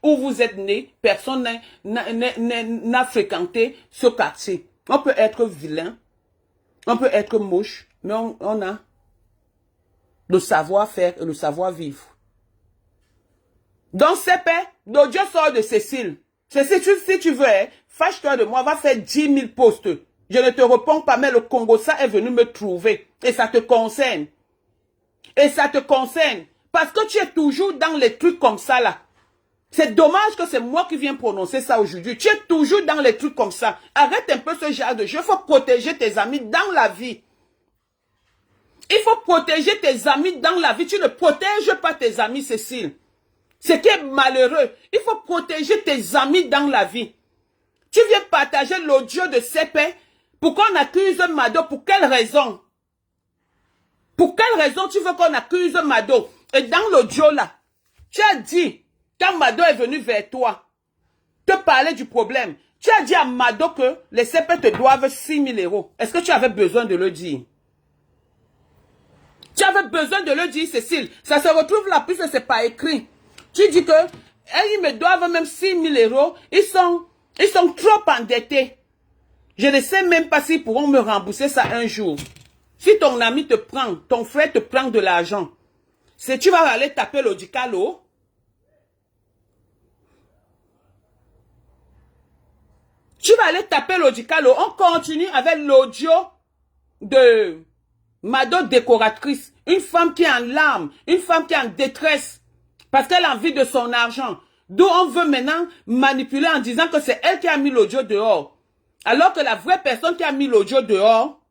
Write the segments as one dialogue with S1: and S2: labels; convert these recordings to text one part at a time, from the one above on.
S1: où vous êtes né, personne n'a fréquenté ce quartier. On peut être vilain, on peut être moche, mais on a le savoir-faire et le savoir-vivre. Donc, c'est pas, l'audio sort de Cécile. Cécile, si tu veux, hein, fâche-toi de moi, va faire 10 000 posts. Je ne te réponds pas, mais le Congo, ça est venu me trouver. Et ça te concerne. Et ça te concerne. Parce que tu es toujours dans les trucs comme ça, là. C'est dommage que c'est moi qui viens prononcer ça aujourd'hui. Tu es toujours dans les trucs comme ça. Arrête un peu ce genre de jeu. Il faut protéger tes amis dans la vie. Il faut protéger tes amis dans la vie. Tu ne protèges pas tes amis, Cécile. Ce qui est malheureux. Il faut protéger tes amis dans la vie. Tu viens partager l'audio de CP. Pourquoi on accuse Mado? Pour quelle raison? Pour quelle raison tu veux qu'on accuse Mado? Et dans l'audio là, tu as dit, quand Mado est venu vers toi, te parler du problème, tu as dit à Mado que les CP te doivent 6 000 euros. Est-ce que tu avais besoin de le dire? Tu avais besoin de le dire, Cécile. Ça se retrouve là, puisque c'est pas écrit. Tu dis que ils me doivent même 6 000 euros. Ils sont trop endettés. Je ne sais même pas s'ils pourront me rembourser ça un jour. Si ton ami te prend, ton frère te prend de l'argent, c'est tu vas aller taper l'Odicalo. Tu vas aller taper l'Odicalo. On continue avec l'audio de Mado décoratrice. Une femme qui est en larmes, une femme qui est en détresse. Parce qu'elle a envie de son argent. D'où on veut maintenant manipuler en disant que c'est elle qui a mis l'audio dehors. Alors que la vraie personne qui a mis l'audio dehors,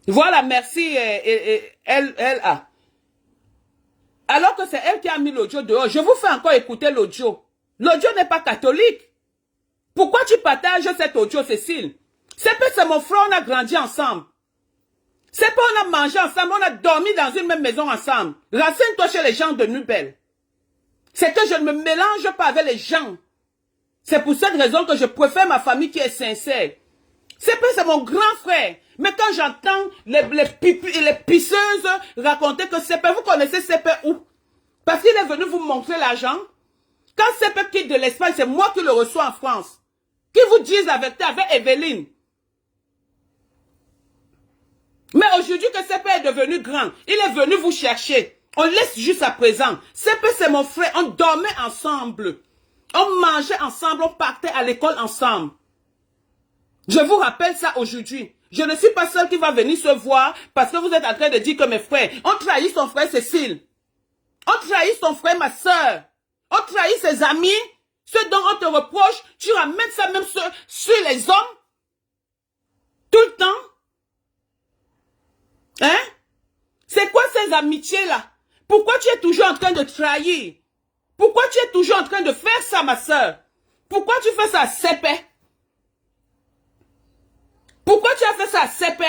S1: voilà, merci, elle a. Alors que c'est elle qui a mis l'audio dehors. Je vous fais encore écouter l'audio. L'audio n'est pas catholique. Pourquoi tu partages cet audio, Cécile? C'est mon frère, on a grandi ensemble. C'est pas on a mangé ensemble, on a dormi dans une même maison ensemble. Renseigne-toi chez les gens de Nubel. C'est que je ne me mélange pas avec les gens. C'est pour cette raison que je préfère ma famille qui est sincère. C'est mon grand frère. Mais quand j'entends les pisseuses raconter que CP, vous connaissez CP où? Parce qu'il est venu vous montrer l'argent. Quand CP quitte de l'Espagne, c'est moi qui le reçois en France. Qui vous disent avec Evelyne. Mais aujourd'hui que CP est devenu grand, il est venu vous chercher. On laisse juste à présent. CP c'est mon frère, on dormait ensemble. On mangeait ensemble, on partait à l'école ensemble. Je vous rappelle ça aujourd'hui. Je ne suis pas seule qui va venir se voir parce que vous êtes en train de dire que mes frères, on trahit son frère Cécile. On trahit son frère, ma soeur. On trahit ses amis. Ce dont on te reproche, tu ramènes ça même sur les hommes. Tout le temps. Hein? C'est quoi ces amitiés-là? Pourquoi tu es toujours en train de trahir? Pourquoi tu es toujours en train de faire ça, ma soeur? Pourquoi tu fais ça à CP? Pourquoi tu as fait ça à CP?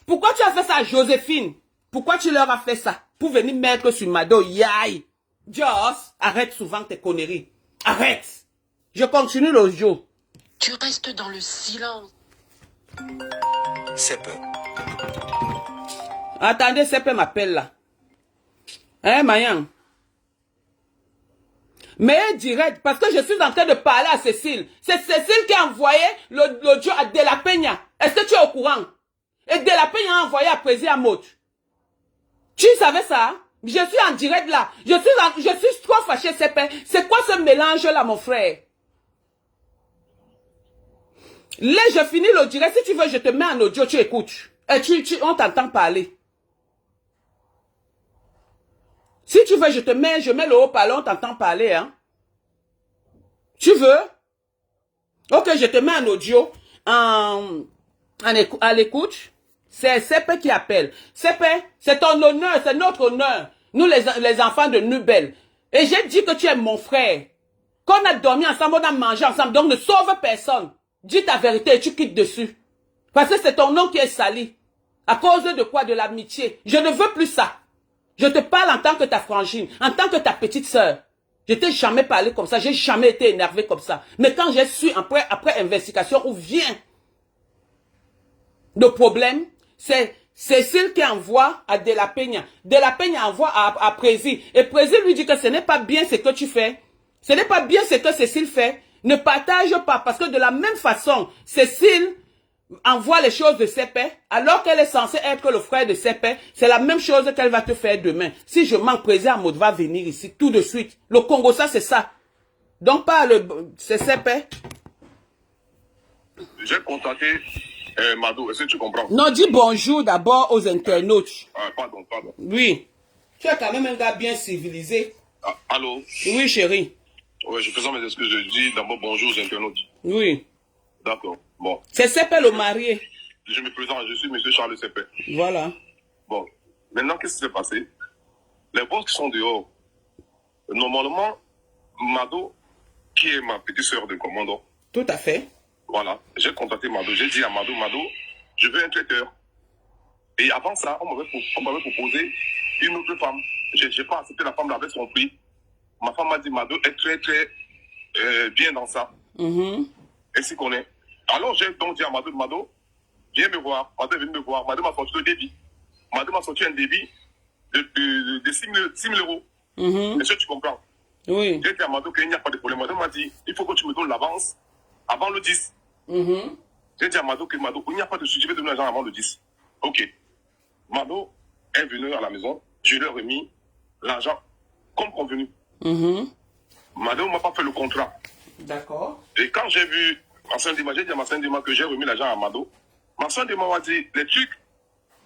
S1: Pourquoi tu as fait ça à Joséphine? Pourquoi tu leur as fait ça? Pour venir mettre sur Mado, yaï. Joss, arrête souvent tes conneries. Arrête. Je continue l'audio.
S2: Tu restes dans le silence.
S3: CP.
S1: Attendez, CP m'appelle là. Hein, Mayan? Mais direct, parce que je suis en train de parler à Cécile. C'est Cécile qui a envoyé l'audio à De La Peña. Est-ce que tu es au courant? Et De La Peña a envoyé à Prési Amot. Tu savais ça? Je suis en direct là. Je suis trop fâché, CP. C'est quoi ce mélange là, mon frère? Là, je finis le direct. Si tu veux, je te mets en audio, tu écoutes. Et on t'entend parler. Si tu veux, je mets le haut-parleur, on t'entend parler, hein. Tu veux? Ok, je te mets en audio, à l'écoute. C'est CP qui appelle. CP, c'est ton honneur, c'est notre honneur. Nous, les enfants de Nubel. Et j'ai dit que tu es mon frère. Qu'on a dormi ensemble, on a mangé ensemble, donc ne sauve personne. Dis ta vérité et tu quittes dessus. Parce que c'est ton nom qui est sali. À cause de quoi? De l'amitié. Je ne veux plus ça. Je te parle en tant que ta frangine, en tant que ta petite sœur. Je t'ai jamais parlé comme ça, j'ai jamais été énervé comme ça. Mais quand j'ai su, après investigation, où vient le problème, c'est Cécile qui envoie à De La Peña. De La Peña envoie à Prési. Et Prési lui dit que ce n'est pas bien ce que tu fais. Ce n'est pas bien ce que Cécile fait. Ne partage pas. Parce que de la même façon, Cécile envoie les choses de ses pères, alors qu'elle est censée être le frère de ses pères. C'est la même chose qu'elle va te faire demain. Si je manque, Prési Amod va venir ici tout de suite. Le Congo, ça c'est ça. Donc pas c'est ses pères.
S3: J'ai contacté Mado, est-ce que tu comprends?
S1: Non, dis bonjour d'abord aux internautes.
S3: Pardon.
S1: Oui. Tu es quand même un gars bien civilisé.
S3: Allô?
S1: Oui, chérie.
S3: Ouais, je présente mes excuses. Je dis d'abord bonjour aux internautes.
S1: Oui.
S3: D'accord. Bon.
S1: C'est Sepe le marié.
S3: Je me présente, je suis monsieur Charles Sepe.
S1: Voilà.
S3: Bon. Maintenant, qu'est-ce qui s'est passé? Les boss qui sont dehors, normalement, Mado, qui est ma petite sœur de commandant,
S1: Tout à fait.
S3: voilà, j'ai contacté Mado, j'ai dit à Mado, je veux un traiteur. Et avant ça, on m'avait proposé une autre femme. Je n'ai pas accepté la femme avec son prix. Ma femme m'a dit, Mado est très bien dans ça. Ainsi qu'on est. Alors j'ai donc dit à Mado, viens me voir. Mado est venu me voir. Mado m'a sorti le débit. Mado m'a sorti un débit de 6 000 euros. Est-ce que tu comprends?
S1: Oui.
S3: J'ai dit à Mado qu'il n'y a pas de problème. Mado m'a dit, il faut que tu me donnes l'avance avant le 10. J'ai dit à Mado qu'il n'y a pas de souci, je vais donner l'argent avant le 10. Ok. Mado est venu à la maison, je lui ai remis l'argent comme convenu. Mado ne m'a pas fait le contrat.
S1: D'accord.
S3: Et quand j'ai vu ma soeur Dima, j'ai dit à ma soeur Dima que j'ai remis l'argent à Mado. Ma soeur Dima m'a dit, les trucs,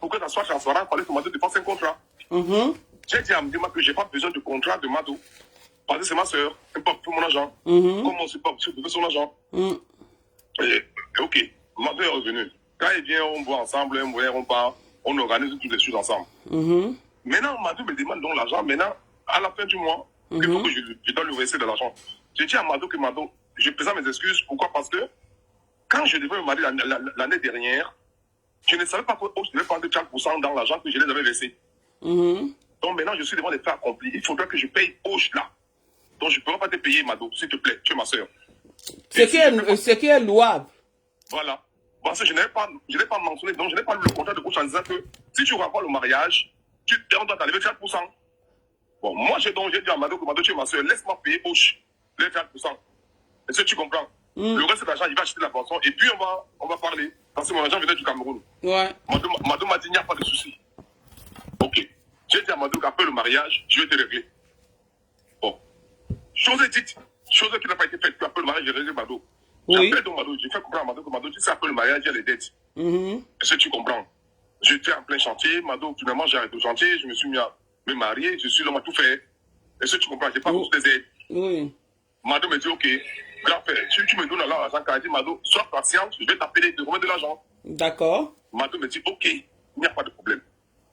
S3: pour que ça soit transparent, il fallait que Mado te fasse un contrat. J'ai dit à Dima que je n'ai pas besoin de contrat de Mado. Parce que c'est ma soeur, elle ne peut pas pour mon argent. Comment on ne sait pas pour son argent? Et, ok, Mado est revenu. Quand il vient, on boit ensemble, on part, on organise toutes les choses ensemble. Maintenant, Mado me demande donc l'argent. Maintenant, à la fin du mois, il faut que je dois lui verser de l'argent. J'ai dit à Mado que Mado, je présente mes excuses. Pourquoi? Parce que quand je devais me marier l'année dernière, je ne savais pas que je devais prendre 30% dans l'argent que je les avais versé. Donc maintenant, je suis devant les faits accomplis. Il faudra que je paye Hoche là. Donc je ne pourrai pas te payer, Mado, s'il te plaît. Tu es ma soeur.
S1: Ce qui est louable.
S3: Voilà. Parce que je n'ai pas mentionné, donc je n'ai pas lu le contrat de Hoche en disant que si tu renvoies le mariage, on doit t'enlever 30%. Bon, moi j'ai dit à Mado que Mado, tu es ma soeur, laisse-moi payer Hoche les 30%. Est-ce que tu comprends? Le reste de l'argent, il va acheter la boisson et puis on va parler. Parce que mon argent venait du Cameroun.
S1: Ouais.
S3: Mado m'a dit, il n'y a pas de souci. Ok. J'ai dit à Mado qu'après le mariage, je vais te régler. Bon. Chose est dite, chose qui n'a pas été faite, après le mariage, j'ai réglé Mado.
S1: Oui.
S3: J'appelle donc Mado, j'ai fait comprendre à Mado que Mado, tu sais, après le mariage, il y a les dettes. Est-ce que tu comprends? J'étais en plein chantier, Mado, finalement, j'ai arrêté le chantier, je me suis mis à me marier, je suis l'homme à tout faire. Est-ce que tu comprends? J'ai pas reçu des aides.
S1: Oui.
S3: Mado me dit, ok, grand frère, si tu me donnes l'argent, quand il dit, Mado, sois patiente, je vais t'appeler, te remettre de l'argent.
S1: D'accord.
S3: Mado me dit, ok, il n'y a pas de problème.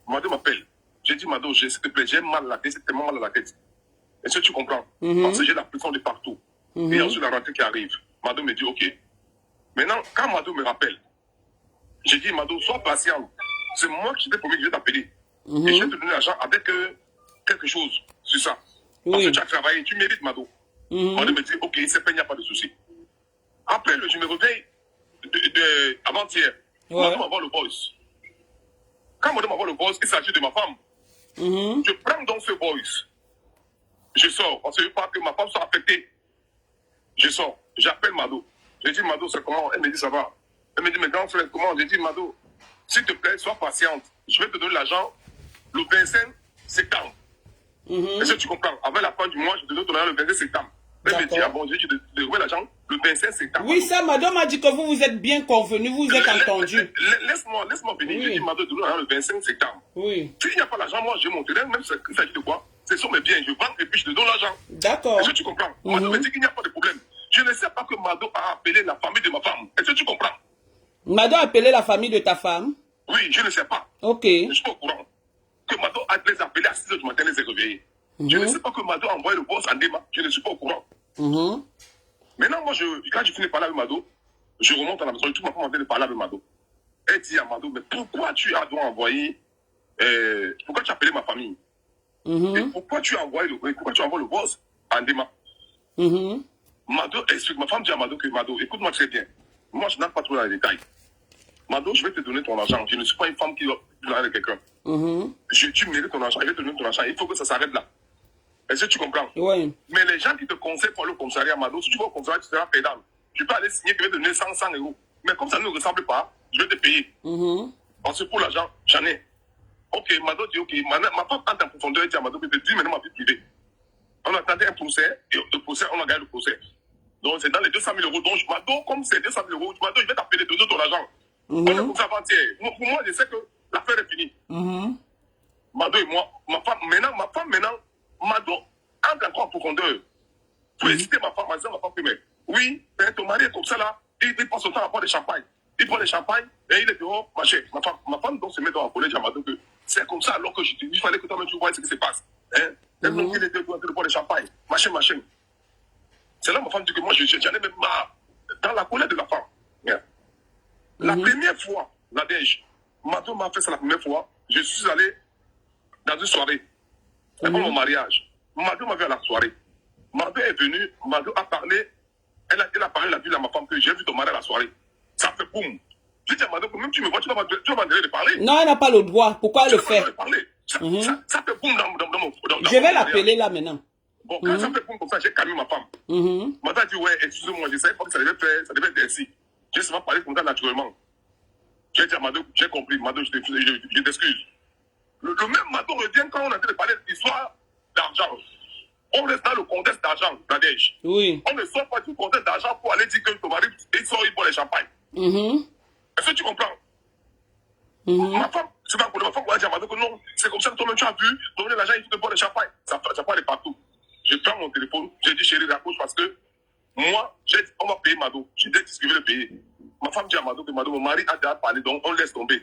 S3: Mado m'appelle. J'ai dit, Mado, s'il te plaît, j'ai mal à la tête, c'est tellement mal à la tête. Est-ce que tu comprends? Parce que j'ai la pression de partout. Et ensuite, la rentrée qui arrive. Mado me dit, ok. Maintenant, quand Mado me rappelle, j'ai dit, Mado, sois patient. C'est moi qui t'ai promis que je vais t'appeler. Et je vais te donner l'argent avec quelque chose sur ça. Parce que tu as travaillé, tu mérites, Mado. Mado me dit, ok, c'est pas, il n'y a pas de souci. Après, je me réveille avant-hier. Mado m'envoie le voice. Quand Mado m'envoie le voice, il s'agit de ma femme. Je prends donc ce voice. Je sors, parce que je veux pas que ma femme soit affectée. Je sors, j'appelle Mado. Je dis, Mado, c'est comment? Elle me dit, ça va. Elle me dit, mais grand frère, comment? Je dis, Mado, s'il te plaît, sois patiente. Je vais te donner l'argent le 25 septembre. Est-ce que tu comprends? Avant la fin du mois, je te donne ton argent le 25 septembre. Elle me dit, ah bon, je te donne l'argent le 25 septembre.
S1: Oui, ça, Mado m'a dit que vous vous êtes bien convenus, vous vous êtes entendus.
S3: Laisse-moi venir. Je dis, Mado, te donne l'argent le 25 septembre.
S1: Oui.
S3: S'il n'y a pas l'argent, moi, j'ai mon terrain, même si il s'agit de quoi? Ce sont mes biens, je vends et puis je te donne l'argent.
S1: D'accord.
S3: Est-ce que tu comprends? Mado me dit qu'il n'y a pas de problème. Je ne sais pas que Mado a appelé la famille de ma femme. Est-ce que tu comprends?
S1: Mado a appelé la famille de ta femme?
S3: Oui, je ne sais pas.
S1: Ok.
S3: Je suis pas au courant. Que Mado a les appelé à 6h du matin, les a réveillés. Je ne sais pas que Mado a envoyé le boss en débat. Je ne suis pas au courant. Maintenant, moi, quand je finis de parler avec Mado, je remonte à la maison. Tout ma femme en train de parler avec Mado. Elle dit à Mado, mais pourquoi tu as donc envoyé... pourquoi tu as appelé ma famille? Et pourquoi tu envoies le boss en débat? Mado explique, ma femme dit à Mado que Mado, écoute-moi très bien. Moi, je n'entre pas trop dans les détails. Mado, je vais te donner ton argent. Je ne suis pas une femme qui l'argent de quelqu'un. Tu mérites ton argent, il va te donner ton argent. Il faut que ça s'arrête là. Est-ce que tu comprends?
S1: Oui.
S3: Mais les gens qui te conseillent pour aller au commissariat, Mado, si tu vas au commissariat, tu seras pédant. Tu peux aller signer que je vais te donner 100 euros. Mais comme ça ne nous ressemble pas, je vais te payer. Parce que pour l'argent, j'en ai. Ok, Mado dit, ok, ma femme entre en profondeur et dit à Mado, je te dis maintenant ma vie privée. On attendait un procès, et le procès, on a gagné le procès. Donc c'est dans les 200 000 euros. Donc Mado, comme c'est 200 000 euros, Mado, je vais t'appeler de ton argent. On est comme ça avant-hier. Pour moi, je sais que l'affaire est finie. Mado et moi, ma femme maintenant, Mado entre encore en profondeur. Pour hésiter ma femme, mais oui, ton mari est comme ça là, il passe son temps à boire des champagnes. Il prend des champagnes et il est dehors, ma chère. Ma femme donc se met dans la collège à Mado que c'est comme ça alors que il fallait que toi-même tu vois ce qui se passe. Hein? Donc il est dehors de boire des champagnes, machin. C'est là ma femme dit que moi j'en ai même marre. Dans la colère de la femme. Yeah. La première fois, Nadège, Mado m'a fait ça la première fois, je suis allé dans une soirée. C'est comme mon mariage. Mado m'a vu à la soirée. Mado est venu, Mado a parlé, elle a parlé, elle a dit à ma femme que j'ai vu ton mari à la soirée. Ça fait boum. J'ai dit à Mado que même tu me vois, tu vas m'en de parler.
S1: Non, elle n'a pas le droit. Pourquoi elle le fait?
S3: Ça fait boum dans mon...
S1: Je vais l'appeler là maintenant.
S3: Bon, quand ça fait boum comme ça, j'ai calmé ma femme. Mado a dit, ouais, excusez-moi, je ne savais pas que ça devait être ainsi. J'ai seulement parlé comme ça naturellement. J'ai dit à Mado, j'ai compris, Mado, je t'excuse. Le même Mado revient quand on a de parler d'histoire d'argent. On reste dans le contexte d'argent, Nadège.
S1: Oui.
S3: On ne sort pas du contexte d'argent pour aller dire que ton mari, il sort, il boit les champagnes. Est-ce que tu comprends? Ma femme, c'est pas pour ma femme, on a dit à Mado que non, c'est comme ça que toi-même tu as vu, donner l'argent, il faut te boire les champagnes. Ça peut aller partout. Je prends mon téléphone, j'ai dit chérie, raccroche parce que moi, on va payer Mado. J'ai dit ce que je vais le payer. Ma femme dit à Mado que Mado, mon mari a déjà parlé, donc on laisse tomber.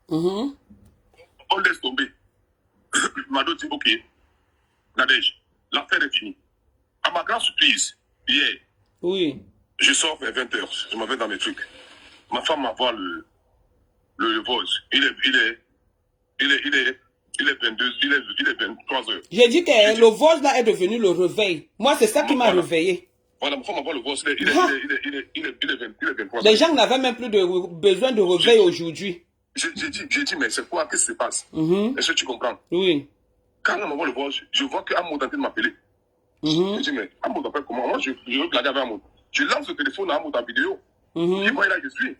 S3: On laisse tomber. Mado dit, ok, Nadège, l'affaire est finie. À ma grande surprise, hier,
S1: oui.
S3: Je sors vers 20h, je m'en vais dans mes trucs. Ma femme m'envoie le voice. Il est 23h.
S1: J'ai dit que le voice là est devenu le réveil. Moi, c'est ça qui m'a réveillé.
S3: Voilà, ma femme m'envoie le voice. Il est 23h.
S1: Les gens n'avaient même plus besoin de réveil aujourd'hui.
S3: J'ai dit, mais c'est quoi? Qu'est-ce qui se passe? Est-ce que tu comprends?
S1: Oui.
S3: Quand on m'envoie le voice, je vois qu'Amoud est en train de m'appeler. Je dis, mais Amoud appelle comment? Moi, je veux blaguer avec Amoud. Je lance le téléphone à Amoud en vidéo. Il voit là, je suis.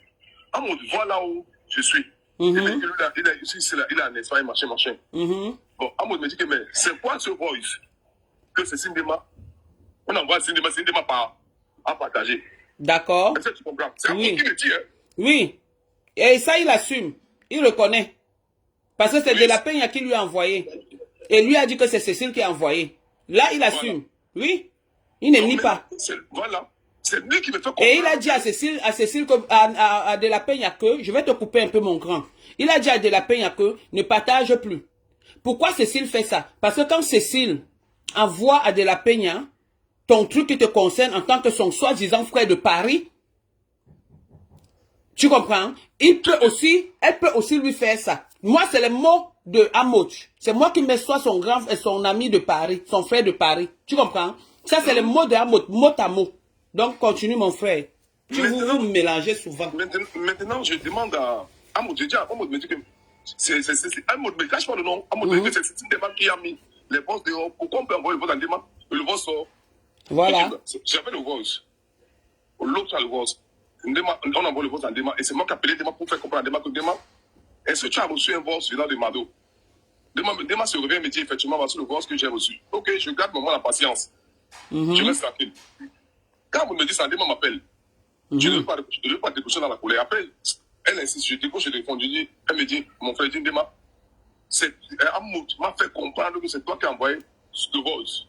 S3: Amoud voit là où je suis. Il me dit que il a un Espagne, machin. Bon, Amoud me dit que, mais c'est quoi ce voice? Que c'est Sindema? On envoie Sindema à partager.
S1: D'accord.
S3: Est-ce que tu comprends? C'est Amoud qui me dit, hein?
S1: Oui. Et ça, il assume. Il reconnaît. Parce que c'est de la Peña qui lui a envoyé. Et lui a dit que c'est Cécile qui a envoyé. Là, il assume. Voilà. Oui. Il ne nie pas.
S3: Voilà. C'est lui qui me fait comprendre.
S1: Et il a dit à Cécile à De la Peña que, je vais te couper un peu mon grand. Il a dit à De la Peña que ne partage plus. Pourquoi Cécile fait ça? Parce que quand Cécile envoie à De la Peña ton truc qui te concerne en tant que son soi-disant frère de Paris, tu comprends? Elle peut aussi lui faire ça. Moi, c'est le mot de Amoch. C'est moi qui mets soit son ami de Paris, son frère de Paris. Tu comprends? Ça, c'est le mot de Amoch, mot à mot. Donc, continue, mon frère. Vous mélangez souvent.
S3: Maintenant, je demande à Amoch, Amoch me dit que Amoch me cache pas le nom. Amoch me dit que c'est Sindema qui a mis les boss dehors. Pourquoi on peut envoyer le vote en Ndema? Le vote sort.
S1: Voilà.
S3: J'avais le vote. L'autre a le vote. On envoie le vote en Ndema. Et c'est moi qui ai appelé Ndema pour faire comprendre à Ndema que Ndema, est-ce que tu as reçu un vote venant de Mado? Ndema se revient et me dit effectivement, voici le vote que j'ai reçu. Ok, je garde moi la patience. Je reste tranquille. Quand vous me dites ça, Ndema m'appelle. Je ne veux pas décrocher dans la colère. Après, elle insiste, je décroche le téléphone. Elle me dit, mon frère, Ndema, Amoud m'a fait comprendre que c'est toi qui as envoyé ce voice.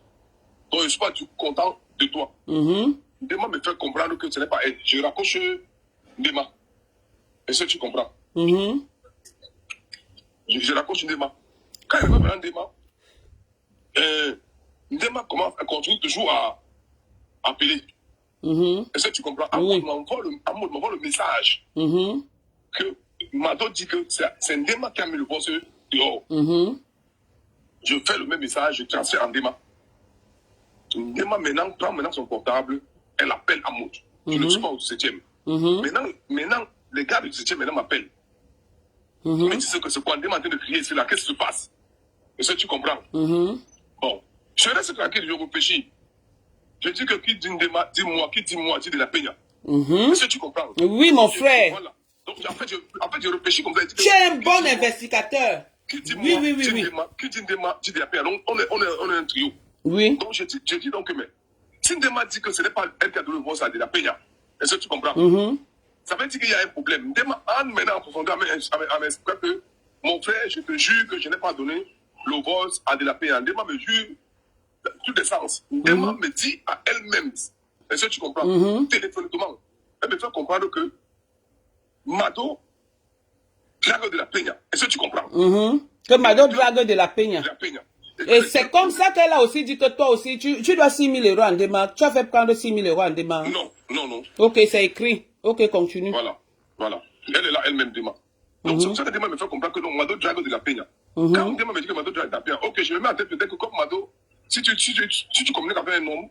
S3: Donc, je ne suis pas du content de toi. Ndema me fait comprendre que ce n'est pas elle. Je raccroche Ndema. Est-ce que tu comprends? Je raccroche Ndema. Quand il va vers Ndema, Ndema continue toujours à appeler. Est-ce que tu comprends? Amoud m'envoie le message que Mado dit que c'est Ndema qui a mis le boss dehors. Je fais le même message, je transfère à Ndema. Ndema maintenant prend son portable, elle appelle Amoud. Je ne suis pas au 7e. Maintenant, les gars du 7e m'appellent. Il me dit que c'est quoi? Ndema en train de crier, c'est là, qu'est-ce qui se passe? Est-ce que tu comprends? Bon, je reste tranquille, je réfléchis. Je dis que qui dit Ndema, dis-moi, qui dit moi, dit de la Peña. Est-ce que tu comprends?
S1: Oui, mon frère.
S3: Voilà. Donc, en fait, je réfléchis comme ça.
S1: Tu es un bon investigateur.
S3: Qui dit
S1: Oui,
S3: moi,
S1: oui, oui,
S3: dit
S1: oui.
S3: Ndema, qui dit Ndema, dit de la Peña. Donc, on est un trio.
S1: Oui.
S3: Donc, je dis donc que, mais, si Ndema dit que ce n'est pas elle qui a donné le voix à de la Peña, est-ce que tu comprends? Ça veut dire qu'il y a un problème. Ndema a maintenant en profondeur à m'expliquer que, mon frère, je te jure que je n'ai pas donné le voix à de la Peña. Ndema me jure tout des sens. Ndema me dit à elle-même, est-ce que tu comprends? Téléphoniquement, elle me fait comprendre que Mado drague de la Peña. Est-ce que tu comprends?
S1: Que Mado drague de la Peña.
S3: De la Peña.
S1: Et c'est comme ça qu'elle a aussi dit que toi aussi, tu dois 6 000 € en démarche. Tu as fait prendre 6 000 € en démarche.
S3: Non, non, non.
S1: Ok, c'est écrit. Ok, continue.
S3: Voilà, voilà. Elle est là, elle-même Ndema. Donc, c'est pour ça que Ndema me fait comprendre que non, Mado drague de la Peña. Quand Ndema me dit que Mado drague de la Peña, ok, je me mets en tête peut-être que comme Mado, si tu communiques avec un homme,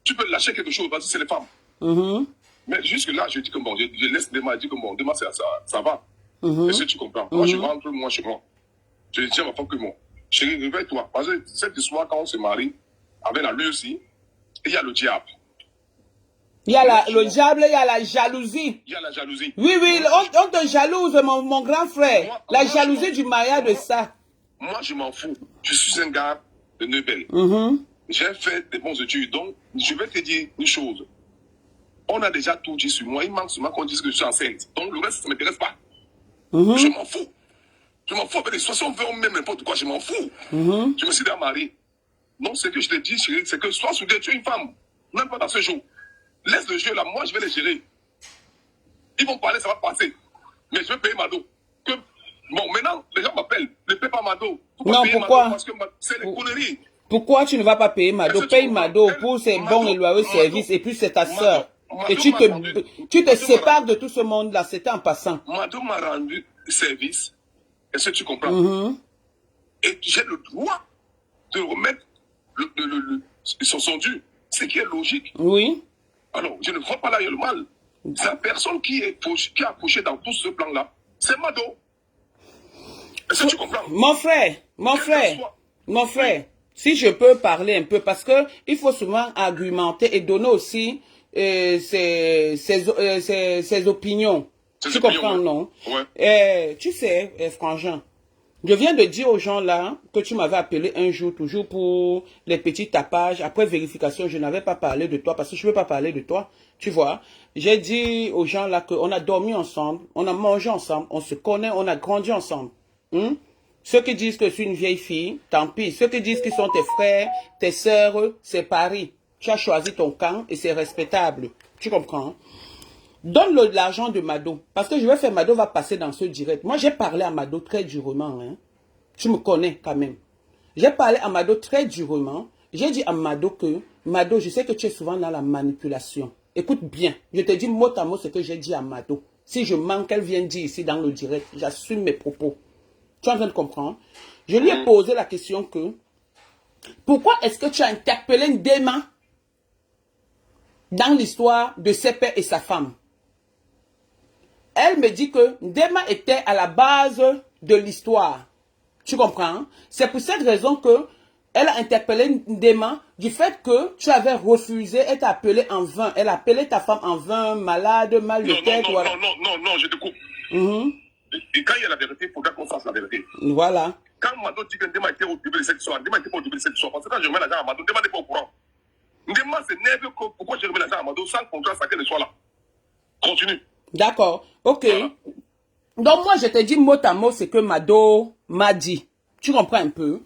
S3: tu peux lâcher quelque chose, parce que c'est les femmes. Mais jusque-là, je dis que bon, je laisse Ndema dire que bon, Ndema, ça va. Est-ce que tu comprends? Moi, je rentre, moi, chez moi. Je dis à ma femme que bon, chérie, réveille-toi. Parce que cette histoire, quand on se marie, avec la lui aussi, il y a le diable.
S1: Il y a le diable, il y a la jalousie.
S3: Il y a la jalousie.
S1: Oui, oui, on te jalouse, mon grand frère. La jalousie du mariage de ça.
S3: Moi, je m'en fous. Je suis un gars de Neubel. J'ai fait des bons études. Donc, je vais te dire une chose. On a déjà tout dit sur moi. Il manque seulement qu'on dise que je suis enceinte. Donc, le reste, ça ne m'intéresse pas. Je m'en fous. Je m'en fous avec les situations, on veut même n'importe quoi, je m'en fous. Je me suis déjà marié. Donc, ce que je te dis, chérie, c'est que sois soudé, tu es une femme. Même pas dans ce jour. Laisse le jeu là, moi, je vais les gérer. Ils vont parler, ça va passer. Mais je vais payer Mado. Bon, maintenant, les gens m'appellent. Ne paye pas Mado.
S1: Non, pourquoi?
S3: Parce que c'est les conneries.
S1: Pourquoi tu ne vas pas payer Mado? Paye Mado pour ses bons et loyaux services. Et puis, c'est ta soeur. Et tu te sépares de tout ce monde-là. C'était en passant.
S3: Mado m'a rendu service. Est-ce que tu comprends? Et j'ai le droit de remettre son dû. Ce qui est logique.
S1: Oui.
S3: Alors, je ne vois pas là le mal. La personne qui a accouché dans tout ce plan-là, c'est Mado. Est-ce que tu comprends?
S1: Mon frère, si je peux parler un peu, parce que il faut souvent argumenter et donner aussi ses opinions. Tu comprends, non?
S3: Ouais.
S1: Tu sais, Frangin, je viens de dire aux gens là que tu m'avais appelé un jour, toujours pour les petits tapages. Après vérification, je n'avais pas parlé de toi parce que je ne veux pas parler de toi. Tu vois, j'ai dit aux gens là qu'on a dormi ensemble, on a mangé ensemble, on se connaît, on a grandi ensemble. Ceux qui disent que je suis une vieille fille, tant pis. Ceux qui disent qu'ils sont tes frères, tes sœurs, c'est pareil. Tu as choisi ton camp et c'est respectable. Tu comprends? Donne l'argent de Mado. Parce que je vais faire, Mado va passer dans ce direct. Moi, j'ai parlé à Mado très durement. Hein. Tu me connais quand même. J'ai parlé à Mado très durement. J'ai dit à Mado que, Mado, je sais que tu es souvent dans la manipulation. Écoute bien. Je te dis mot à mot ce que j'ai dit à Mado. Si je manque, elle vient dire ici dans le direct. J'assume mes propos. Tu es en train de comprendre? Je lui ai posé la question que, pourquoi est-ce que tu as interpellé Ndema dans l'histoire de ses pères et sa femme? Elle me dit que Ndema était à la base de l'histoire. Tu comprends? C'est pour cette raison que elle a interpellé Ndema du fait que tu avais refusé, elle t'a appelé en vain. Elle a appelé ta femme en vain, malade, mal de tête.
S3: Non, je te coupe. Et quand il y a la vérité, il faudra qu'on fasse la vérité.
S1: Voilà.
S3: Quand Mado dit que Ndema était au début de cette histoire, Ndema n'était pas au début de cette histoire. Parce que quand je remets l'argent à Mado, Ndema n'est pas au courant. Ndema s'énerve pourquoi je remets l'argent à Mado sans contrat, ça qu'elle soit là. Continue.
S1: D'accord. Ok.
S3: Voilà.
S1: Donc, moi, je te dis mot à mot ce que Mado m'a dit. Tu comprends un peu?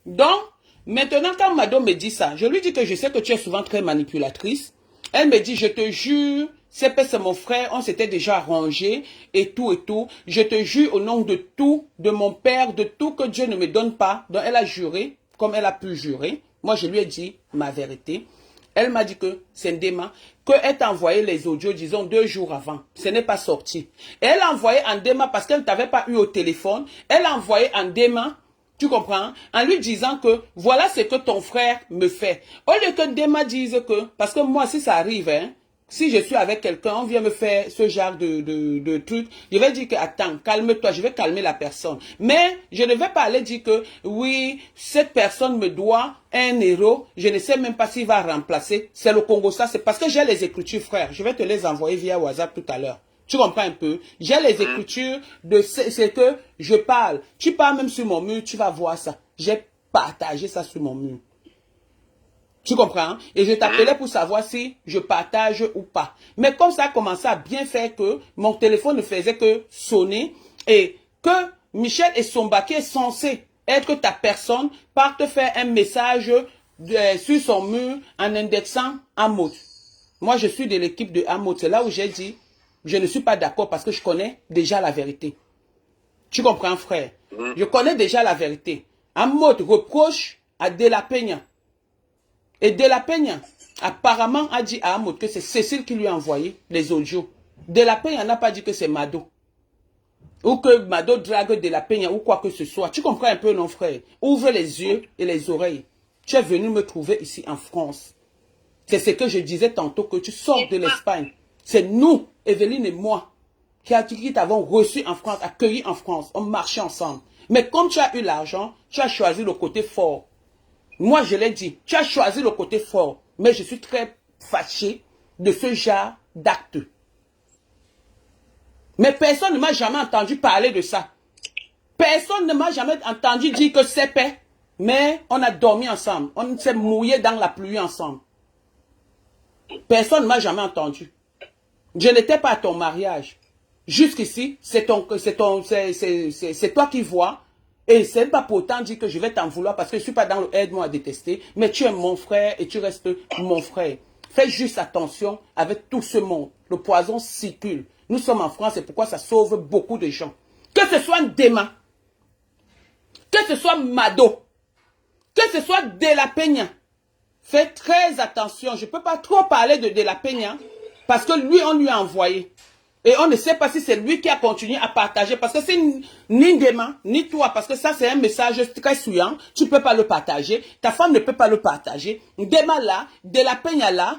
S1: Donc, maintenant, quand Mado me dit ça, je lui dis que je sais que tu es souvent très manipulatrice. Elle me dit, je te jure, c'est mon frère, on s'était déjà arrangé et tout et tout. Je te jure au nom de tout, de mon père, de tout que Dieu ne me donne pas. Donc, elle a juré, comme elle a pu jurer. Moi, je lui ai dit ma vérité. Elle m'a dit que c'est Ndema, qu'elle t'a envoyé les audios, disons, 2 jours avant. Ce n'est pas sorti. Et elle a envoyé à Ndema parce qu'elle ne t'avait pas eu au téléphone. Elle a envoyé à Ndema, tu comprends, en lui disant que voilà ce que ton frère me fait. Au lieu que Ndema dise que, parce que moi, si ça arrive, hein, Si je suis avec quelqu'un, on vient me faire ce genre de truc, je vais dire que, attends, calme-toi, je vais calmer la personne. Mais je ne vais pas aller dire que, oui, cette personne me doit 1 €, je ne sais même pas s'il va remplacer. C'est le Congo, ça, c'est parce que j'ai les écritures, frère. Je vais te les envoyer via WhatsApp tout à l'heure. Tu comprends un peu? J'ai les écritures de ce que je parle. Tu parles même sur mon mur, tu vas voir ça. J'ai partagé ça sur mon mur. Tu comprends? Et je t'appelais pour savoir si je partage ou pas. Mais comme ça a commencé à bien faire que mon téléphone ne faisait que sonner et que Michel Essomba, qui est censé être ta personne, part te faire un message sur son mur en indexant Amod. Moi, je suis de l'équipe de Amod. C'est là où j'ai dit, je ne suis pas d'accord parce que je connais déjà la vérité. Tu comprends, frère? Je connais déjà la vérité. Amod reproche à De La Peña. Et De La Peña, apparemment, a dit à Amod que c'est Cécile qui lui a envoyé les audios. De La Peña n'a pas dit que c'est Mado. Ou que Mado drague De La Peña ou quoi que ce soit. Tu comprends un peu, non, frère? Ouvre les yeux et les oreilles. Tu es venu me trouver ici en France. C'est ce que je disais tantôt, que tu sors de l'Espagne. C'est nous, Evelyne et moi, qui t'avons reçu en France, accueillis en France. On marchait ensemble. Mais comme tu as eu l'argent, tu as choisi le côté fort. Moi, je l'ai dit, tu as choisi le côté fort, mais je suis très fâché de ce genre d'acte. Mais personne ne m'a jamais entendu parler de ça. Personne ne m'a jamais entendu dire que c'est paix, mais on a dormi ensemble. On s'est mouillé dans la pluie ensemble. Personne ne m'a jamais entendu. Je n'étais pas à ton mariage. Jusqu'ici, c'est toi qui vois. Et c'est pas pour autant dire que je vais t'en vouloir parce que je suis pas dans le aide-moi à détester. Mais tu es mon frère et tu restes mon frère. Fais juste attention avec tout ce monde. Le poison circule. Nous sommes en France et pourquoi ça sauve beaucoup de gens. Que ce soit Ndema, que ce soit Mado, que ce soit De La Peña. Fais très attention. Je ne peux pas trop parler de La Peña parce que lui, on lui a envoyé. Et on ne sait pas si c'est lui qui a continué à partager. Parce que c'est ni Ndema, ni toi. Parce que ça, c'est un message très souillant. Tu ne peux pas le partager. Ta femme ne peut pas le partager. Ndema là, De La Peña là,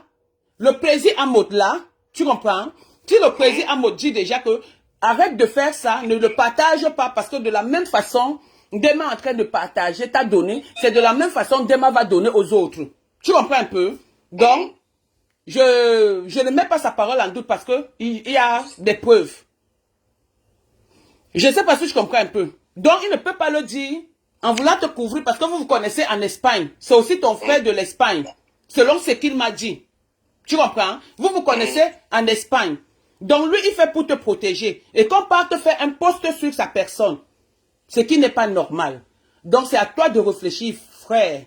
S1: le président Amod là, tu comprends? Si le président Amod dit déjà que arrête de faire ça, ne le partage pas. Parce que de la même façon, Ndema est en train de partager, t'as donné. C'est de la même façon Ndema va donner aux autres. Tu comprends un peu? Donc, je ne mets pas sa parole en doute parce que il y a des preuves. Je ne sais pas si je comprends un peu. Donc, il ne peut pas le dire en voulant te couvrir parce que vous vous connaissez en Espagne. C'est aussi ton frère de l'Espagne. Selon ce qu'il m'a dit. Tu comprends? Vous vous connaissez en Espagne. Donc, lui, il fait pour te protéger. Et qu'on part te faire un post sur sa personne. Ce qui n'est pas normal. Donc, c'est à toi de réfléchir, frère.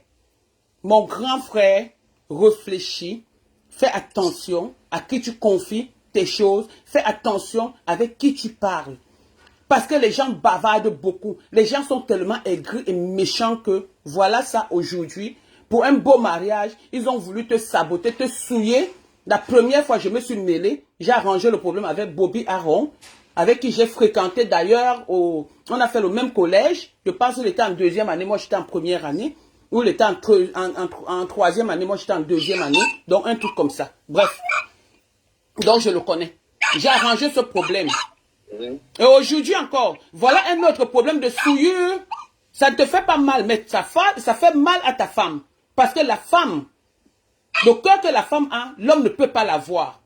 S1: Mon grand frère, réfléchis. Fais attention à qui tu confies tes choses. Fais attention avec qui tu parles. Parce que les gens bavardent beaucoup. Les gens sont tellement aigris et méchants que voilà ça aujourd'hui. Pour un beau mariage, ils ont voulu te saboter, te souiller. La première fois, je me suis mêlé. J'ai arrangé le problème avec Bobby Aron, avec qui j'ai fréquenté d'ailleurs. On a fait le même collège. Je pense qu'il était en 2e année, moi j'étais en 1re année. Ou il était en 3e année, moi j'étais en 2e année. Donc un truc comme ça. Bref. Donc je le connais. J'ai arrangé ce problème. Et aujourd'hui encore, voilà un autre problème de souillure. Ça ne te fait pas mal, mais ça fait mal à ta femme. Parce que la femme, le cœur que la femme a, l'homme ne peut pas l'avoir.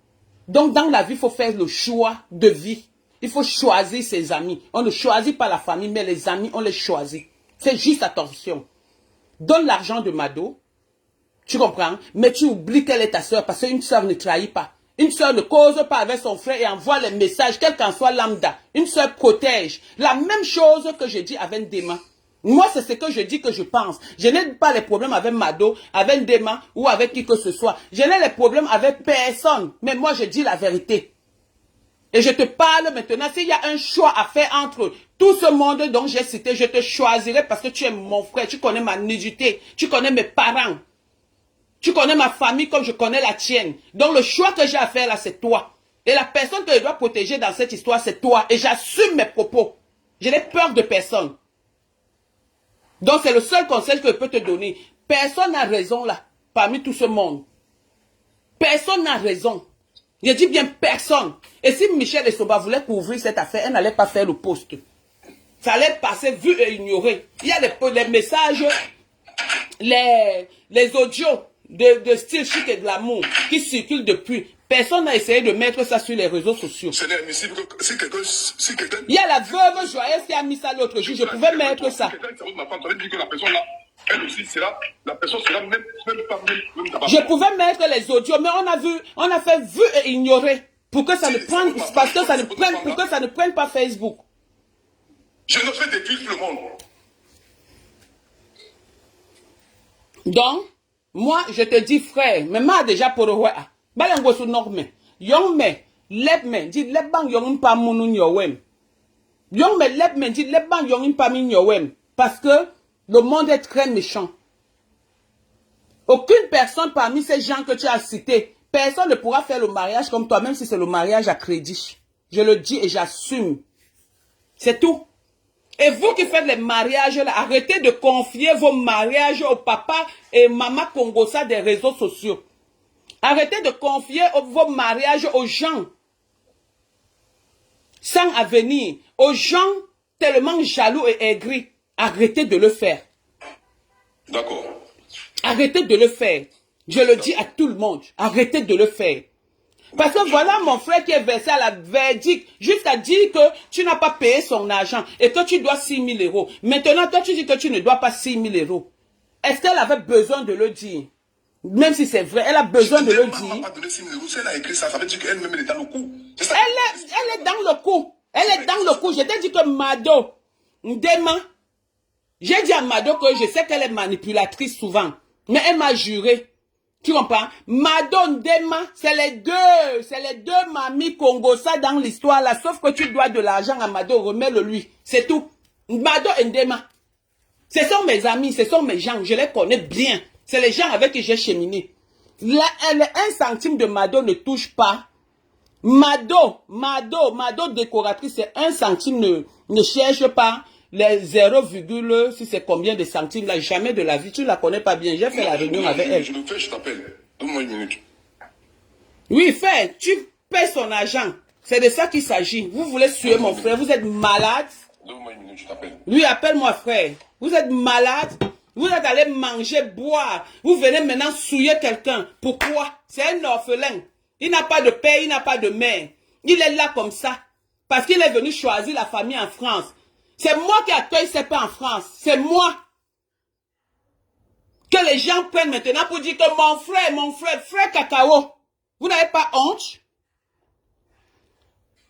S1: Donc dans la vie, il faut faire le choix de vie. Il faut choisir ses amis. On ne choisit pas la famille, mais les amis, on les choisit. Fais juste attention. Donne l'argent de Mado. Tu comprends? Mais tu oublies qu'elle est ta soeur parce qu'une soeur ne trahit pas. Une soeur ne cause pas avec son frère et envoie les messages, quel qu'en soit lambda. Une soeur protège. La même chose que je dis avec Ndema. Moi, c'est ce que je dis que je pense. Je n'ai pas les problèmes avec Mado, avec Ndema ou avec qui que ce soit. Je n'ai les problèmes avec personne. Mais moi, je dis la vérité. Et je te parle maintenant, s'il y a un choix à faire entre tout ce monde dont j'ai cité, je te choisirai parce que tu es mon frère, tu connais ma nudité, tu connais mes parents. Tu connais ma famille comme je connais la tienne. Donc le choix que j'ai à faire là, c'est toi. Et la personne que je dois protéger dans cette histoire, c'est toi. Et j'assume mes propos. Je n'ai peur de personne. Donc c'est le seul conseil que je peux te donner. Personne n'a raison là, parmi tout ce monde. Personne n'a raison. Je dis bien personne. Et si Michel Essoba voulait couvrir cette affaire, elle n'allait pas faire le post. Ça allait passer vu et ignoré. Il y a les messages, les audios de style chic et de l'amour qui circulent depuis. Personne n'a essayé de mettre ça sur les réseaux sociaux.
S3: C'est inadmissible que si quelqu'un...
S1: Il y a la veuve joyeuse qui a mis ça l'autre jour. Je pouvais mettre ça.
S3: Elle aussi sera, la personne sera même pas
S1: Je pouvais mettre les audios, mais on a fait vu et ignorer pour que ça ne prenne, parce que ça ne prenne, pour que ça ne prenne pas Facebook.
S3: Je ne fais détruire tout le monde.
S1: Donc, moi, je te dis, frère, mais moi déjà pour le roi, balango sou norme, yong me, leb me, dit leb bang yong pa munu nyowem. Yong me leb me, dit leb bang yong pa min nyowem. Parce que le monde est très méchant. Aucune personne parmi ces gens que tu as cités, personne ne pourra faire le mariage comme toi, même si c'est le mariage à crédit. Je le dis et j'assume. C'est tout. Et vous qui faites les mariages, là, arrêtez de confier vos mariages au papa et maman Congossa des réseaux sociaux. Arrêtez de confier vos mariages aux gens sans avenir, aux gens tellement jaloux et aigris. Arrêtez de le faire.
S3: D'accord.
S1: Arrêtez de le faire. Je le dis à tout le monde. Arrêtez de le faire. Parce que voilà mon frère qui est versé à la verdict jusqu'à dire que tu n'as pas payé son argent et que tu dois 6 000 euros. Maintenant, toi, tu dis que tu ne dois pas 6 000 euros. Est-ce qu'elle avait besoin de le dire? Même si c'est vrai, elle a besoin de le dire.
S3: Elle n'a pas donné 6 000 euros. Si elle a écrit ça, ça veut dire qu'elle-même est dans le coup.
S1: Elle est dans le coup. Elle est dans le coup. Je t'ai dit que Mado, Ndema, j'ai dit à Mado que je sais qu'elle est manipulatrice souvent. Mais elle m'a juré. Tu comprends? Mado Ndema, c'est les deux mamies Congossa dans l'histoire là. Sauf que tu dois de l'argent à Mado, remets-le lui. C'est tout. Mado Ndema. Ce sont mes amis, ce sont mes gens. Je les connais bien. C'est les gens avec qui j'ai cheminé. Là, un centime de Mado ne touche pas. Mado décoratrice, c'est 1 centime ne cherche pas. Les 0, si c'est combien de centimes là, jamais de la vie, tu la connais pas bien. J'ai fait la réunion avec elle.
S3: Je le fais, je t'appelle. Donne-moi 1 minute.
S1: Oui, fais, tu paies son argent. C'est de ça qu'il s'agit. Vous voulez suer mon frère, vous êtes malade.
S3: Donne-moi 1 minute, je t'appelle.
S1: Lui, appelle-moi frère. Vous êtes malade, vous êtes allé manger, boire. Vous venez maintenant souiller quelqu'un. Pourquoi? C'est un orphelin. Il n'a pas de père, il n'a pas de mère. Il est là comme ça. Parce qu'il est venu choisir la famille en France. C'est moi qui accueille ces pères en France. C'est moi. Que les gens prennent maintenant pour dire que mon frère Cacao, vous n'avez pas honte?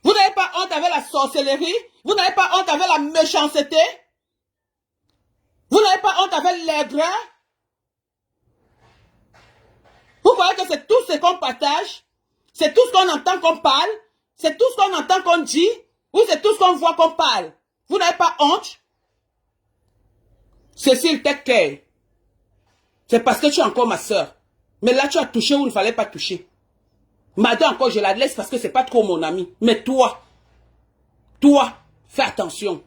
S1: Vous n'avez pas honte avec la sorcellerie? Vous n'avez pas honte avec la méchanceté? Vous n'avez pas honte avec l'aigreur? Vous croyez que c'est tout ce qu'on partage? C'est tout ce qu'on entend qu'on parle? C'est tout ce qu'on entend qu'on dit? Ou c'est tout ce qu'on voit qu'on parle? Vous n'avez pas honte? Cécile, take care. C'est parce que tu es encore ma soeur. Mais là, tu as touché où il ne fallait pas toucher. Madame, encore, je la laisse parce que c'est pas trop mon ami. Mais toi, fais attention.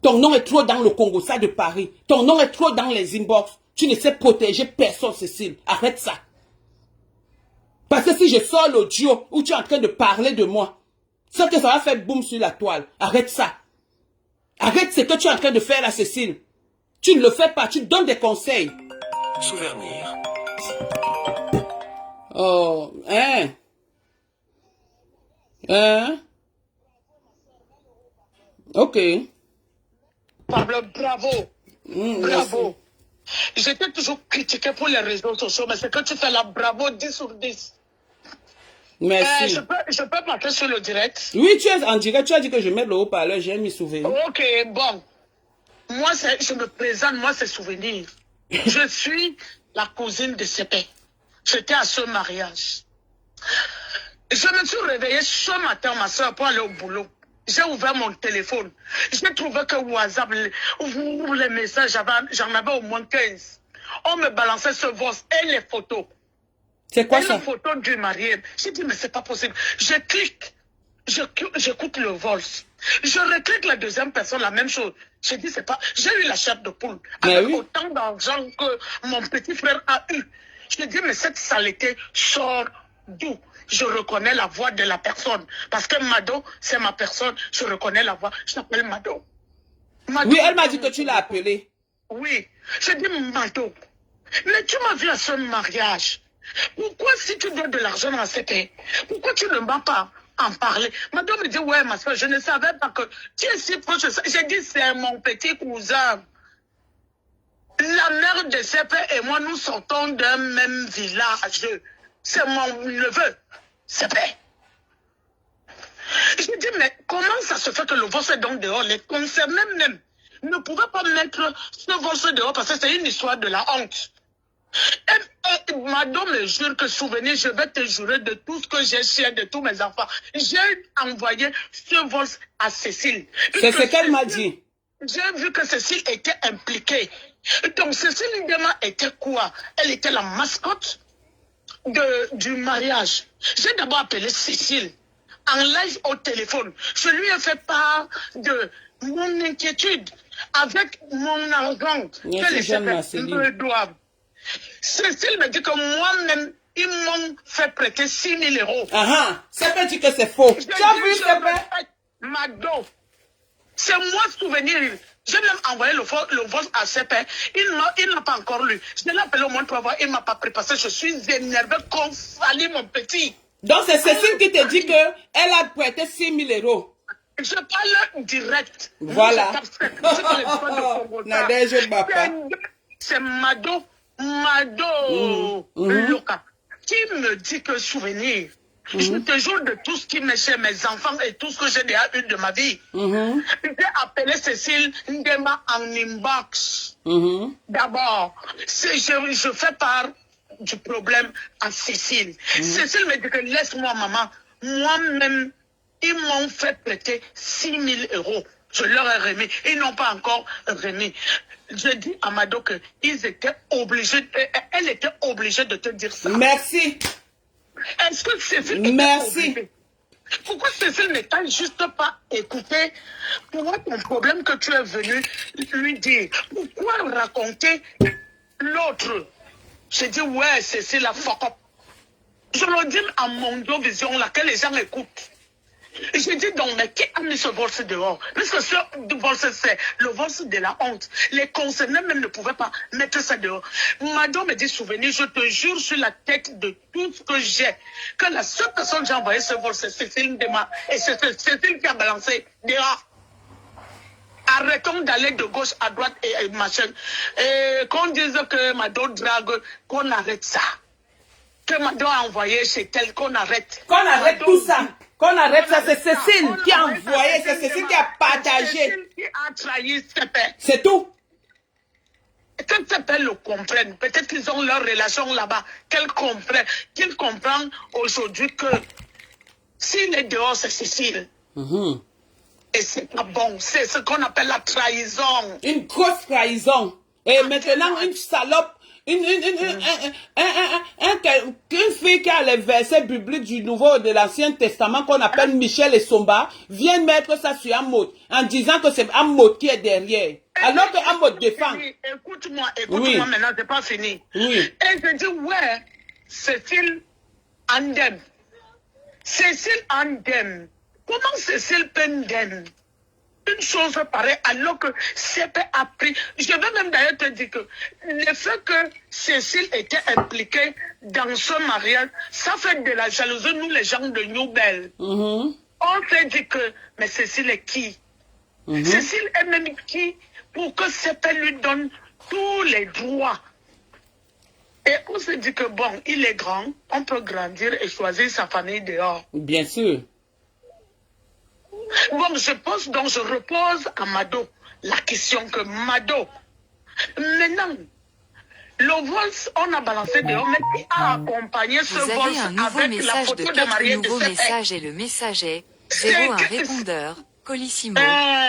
S1: Ton nom est trop dans le Congo, ça de Paris. Ton nom est trop dans les inbox. Tu ne sais protéger personne, Cécile. Arrête ça. Parce que si je sors l'audio où tu es en train de parler de moi, c'est que ça va faire boum sur la toile. Arrête ça. Arrête ce que tu es en train de faire là, Cécile. Tu ne le fais pas, tu donnes des conseils.
S4: Souvenir.
S1: Oh, ok.
S5: Pablo, bravo. Bravo.
S1: Merci.
S5: J'étais toujours critiqué pour les réseaux sociaux, mais c'est que tu fais là, bravo, 10 sur 10.
S1: Merci.
S5: Je peux marquer sur le direct?
S1: Oui, tu es en direct, tu as dit que je mets le haut-parleur, j'ai mis souvenir.
S5: Ok, bon. Moi, je me présente, moi, c'est souvenir. Je suis la cousine de Sépé. J'étais à ce mariage. Je me suis réveillée ce matin, ma soeur, pour aller au boulot. J'ai ouvert mon téléphone. J'ai trouvé que WhatsApp, les messages, j'en avais au moins 15. On me balançait ce voice et les photos.
S1: C'est quoi
S5: et
S1: ça?
S5: les photos du marié. J'ai dit, mais c'est pas possible. Je clique. J'écoute le vol. Je reclique la deuxième personne, la même chose. J'ai dit, c'est pas... J'ai eu la chatte de poule. Avec autant d'argent que mon petit frère a eu. Je dis, mais cette saleté sort d'où je reconnais la voix de la personne. Parce que Mado, c'est ma personne, je reconnais la voix. Je t'appelle Mado.
S1: Oui, elle m'a dit que tu l'as appelé.
S5: Oui, je dis Mado. Mais tu m'as vu à ce mariage. Pourquoi si tu donnes de l'argent à CP, pourquoi tu ne m'as pas en parler? Mado me dit, ouais, ma soeur, je ne savais pas que tu es si proche de ça. J'ai dit, c'est mon petit cousin. La mère de CP et moi, nous sortons d'un même village. C'est mon neveu, CP. Je dis, mais comment ça se fait que le voice est donc dehors? Les concernés même ne pouvaient pas mettre ce voice dehors parce que c'est une histoire de la honte. Et Mado me jure que souvenir, je vais te jurer de tout ce que j'ai chez de tous mes enfants. J'ai envoyé ce voice à Cécile.
S1: C'est ce qu'elle m'a dit.
S5: J'ai vu que Cécile était impliquée. Donc Cécile Ndema était quoi? Elle était la mascotte du mariage. J'ai d'abord appelé Cécile en live au téléphone. Je lui ai fait part de mon inquiétude avec mon argent que les chefs me doivent. Cécile me dit que moi-même, ils m'ont fait prêter 6 000 euros.
S1: Ça peut dire que c'est faux. Tu as vu, c'est vrai?
S5: Mado, c'est moi souvenir. J'ai même envoyé le vote à CP. Il n'a pas encore lu. Je l'ai appelé au moins 3 fois. Il ne m'a pas pris parce que je suis énervé comme Fali, mon petit.
S1: Donc c'est Cécile qui te dit qu'elle a prêté 6 000 euros.
S5: Je parle direct.
S1: Voilà.
S5: C'est Mado. Loka, qui me dit que souvenir, je te jure de tout ce qui m'est chez mes enfants et tout ce que j'ai déjà eu de ma vie. J'ai appelé Cécile Ndema en inbox. D'abord, je fais part du problème à Cécile. Cécile me dit que laisse-moi maman, moi-même, ils m'ont fait prêter 6 000 euros. Je leur ai remis. Ils n'ont pas encore remis. Je dis à Mado qu'ils étaient obligés, elle était obligée de te dire ça.
S1: Merci.
S5: Est-ce que Cécile
S1: Merci.
S5: Pourquoi Cécile ne t'a juste pas écouté pour ton problème que tu es venu lui dire? Pourquoi raconter l'autre? J'ai dit, ouais, Cécile a fuck up. Je le dis à Mondo Vision, là, que les gens écoutent. J'ai dit donc, mais qui a mis ce voice dehors? Parce que ce voice, c'est le voice de la honte. Les concernés même ne pouvaient pas mettre ça dehors. Mado me dit, souvenir, je te jure sur la tête de tout ce que j'ai, que la seule personne que j'ai envoyé ce voice, c'est Cécile Ndema. Et c'est Cécile qui a balancé dehors. Arrêtons d'aller de gauche à droite et machin. Et qu'on dise que Mado drague, qu'on arrête ça. Que Mado a envoyé chez tel, qu'on arrête.
S1: Qu'on arrête tout ça. Qu'on arrête ça, c'est Cécile qui a envoyé, c'est Cécile qui a partagé.
S5: C'est Cécile qui a trahi CP.
S1: C'est tout.
S5: Que CP le comprenne. Peut-être qu'ils ont leur relation là-bas. Qu'ils comprennent aujourd'hui que s'il est dehors, c'est Cécile. Et c'est pas bon. C'est ce qu'on appelle la trahison.
S1: Une grosse trahison. Et maintenant, une salope. Une fille qui a les versets bibliques du Nouveau et de l'Ancien Testament qu'on appelle Michel et Somba vient mettre ça sur Amod en disant que c'est Amod qui est derrière. Alors que Amod défend.
S5: Écoute-moi maintenant, c'est pas fini.
S1: Oui.
S5: Et je dis, ouais, Cécile Andem. Cécile Andem. Comment Cécile peut ndem une chose pareille alors que CP a pris. Je vais même d'ailleurs te dire que le fait que Cécile était impliquée dans ce mariage, ça fait de la jalousie, nous les gens de New Bell. On s'est dit que, mais Cécile est qui? Cécile est même qui pour que CP lui donne tous les droits? Et on s'est dit que bon, il est grand, on peut grandir et choisir sa famille dehors.
S1: Bien sûr.
S5: Bon, je pense donc, je repose à Mado la question que Mado, maintenant, le vol, on a balancé dehors, mais qui a accompagné ce vol avec la photo de mariée de CP?
S4: Message et le message est 0 un répondeur, Colissimo,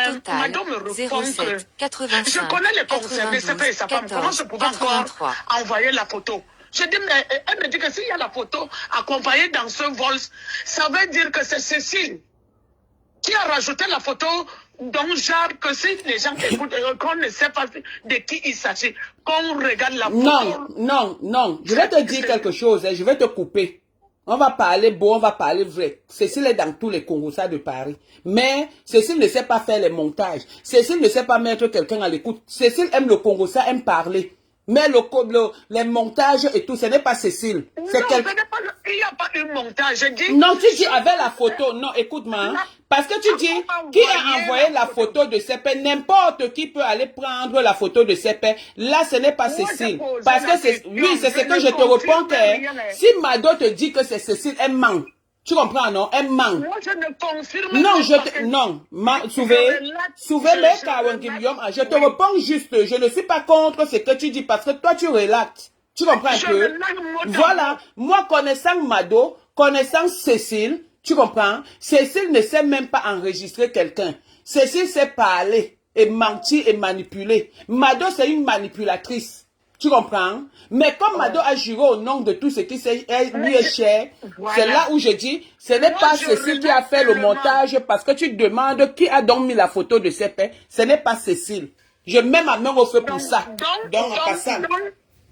S4: total, 07, 85,
S5: je connais les concernés, CP et sa femme, comment je pouvais encore envoyer la photo? Je dis, mais elle me dit que s'il y a la photo accompagnée dans ce vol, ça veut dire que c'est Cécile qui a rajouté la photo, donc genre que si les gens écoutent, qu'on ne sait pas de qui il s'agit, qu'on regarde la photo.
S1: Non, je vais te dire quelque chose, je vais te couper. On va parler beau, on va parler vrai. Cécile est dans tous les concours de Paris. Mais Cécile ne sait pas faire les montages. Cécile ne sait pas mettre quelqu'un à l'écoute. Cécile aime le Congo, ça aime parler. Mais les montages et tout, ce n'est pas Cécile.
S5: Non, il n'y a pas eu montage. Je dis,
S1: non, tu dis avec la photo. Non, écoute-moi. Hein. Parce que tu dis, qui a envoyé la photo de Sepe? N'importe qui peut aller prendre la photo de Sepe. Là, ce n'est pas Cécile. Parce que c'est, oui, c'est ce que je te réponds que si Mado te dit que c'est Cécile, elle ment. Tu comprends, non? Elle ment.
S5: Moi, je ne confirme
S1: non,
S5: pas.
S1: Non, je te réponds juste. Je ne suis pas contre ce que tu dis parce que toi, tu relates. Tu comprends un peu? Voilà. Moi, connaissant Mado, connaissant Cécile, tu comprends? Cécile ne sait même pas enregistrer quelqu'un. Cécile sait parler et mentir et manipuler. Mado, c'est une manipulatrice. Tu comprends? Mais comme Mado a juré au nom de tout ce qui lui est cher, voilà. C'est là où je dis, ce n'est pas Cécile qui a fait le montage parce que tu demandes qui a donc mis la photo de Sepe. Ce n'est pas Cécile. Je mets ma main au feu pour ça.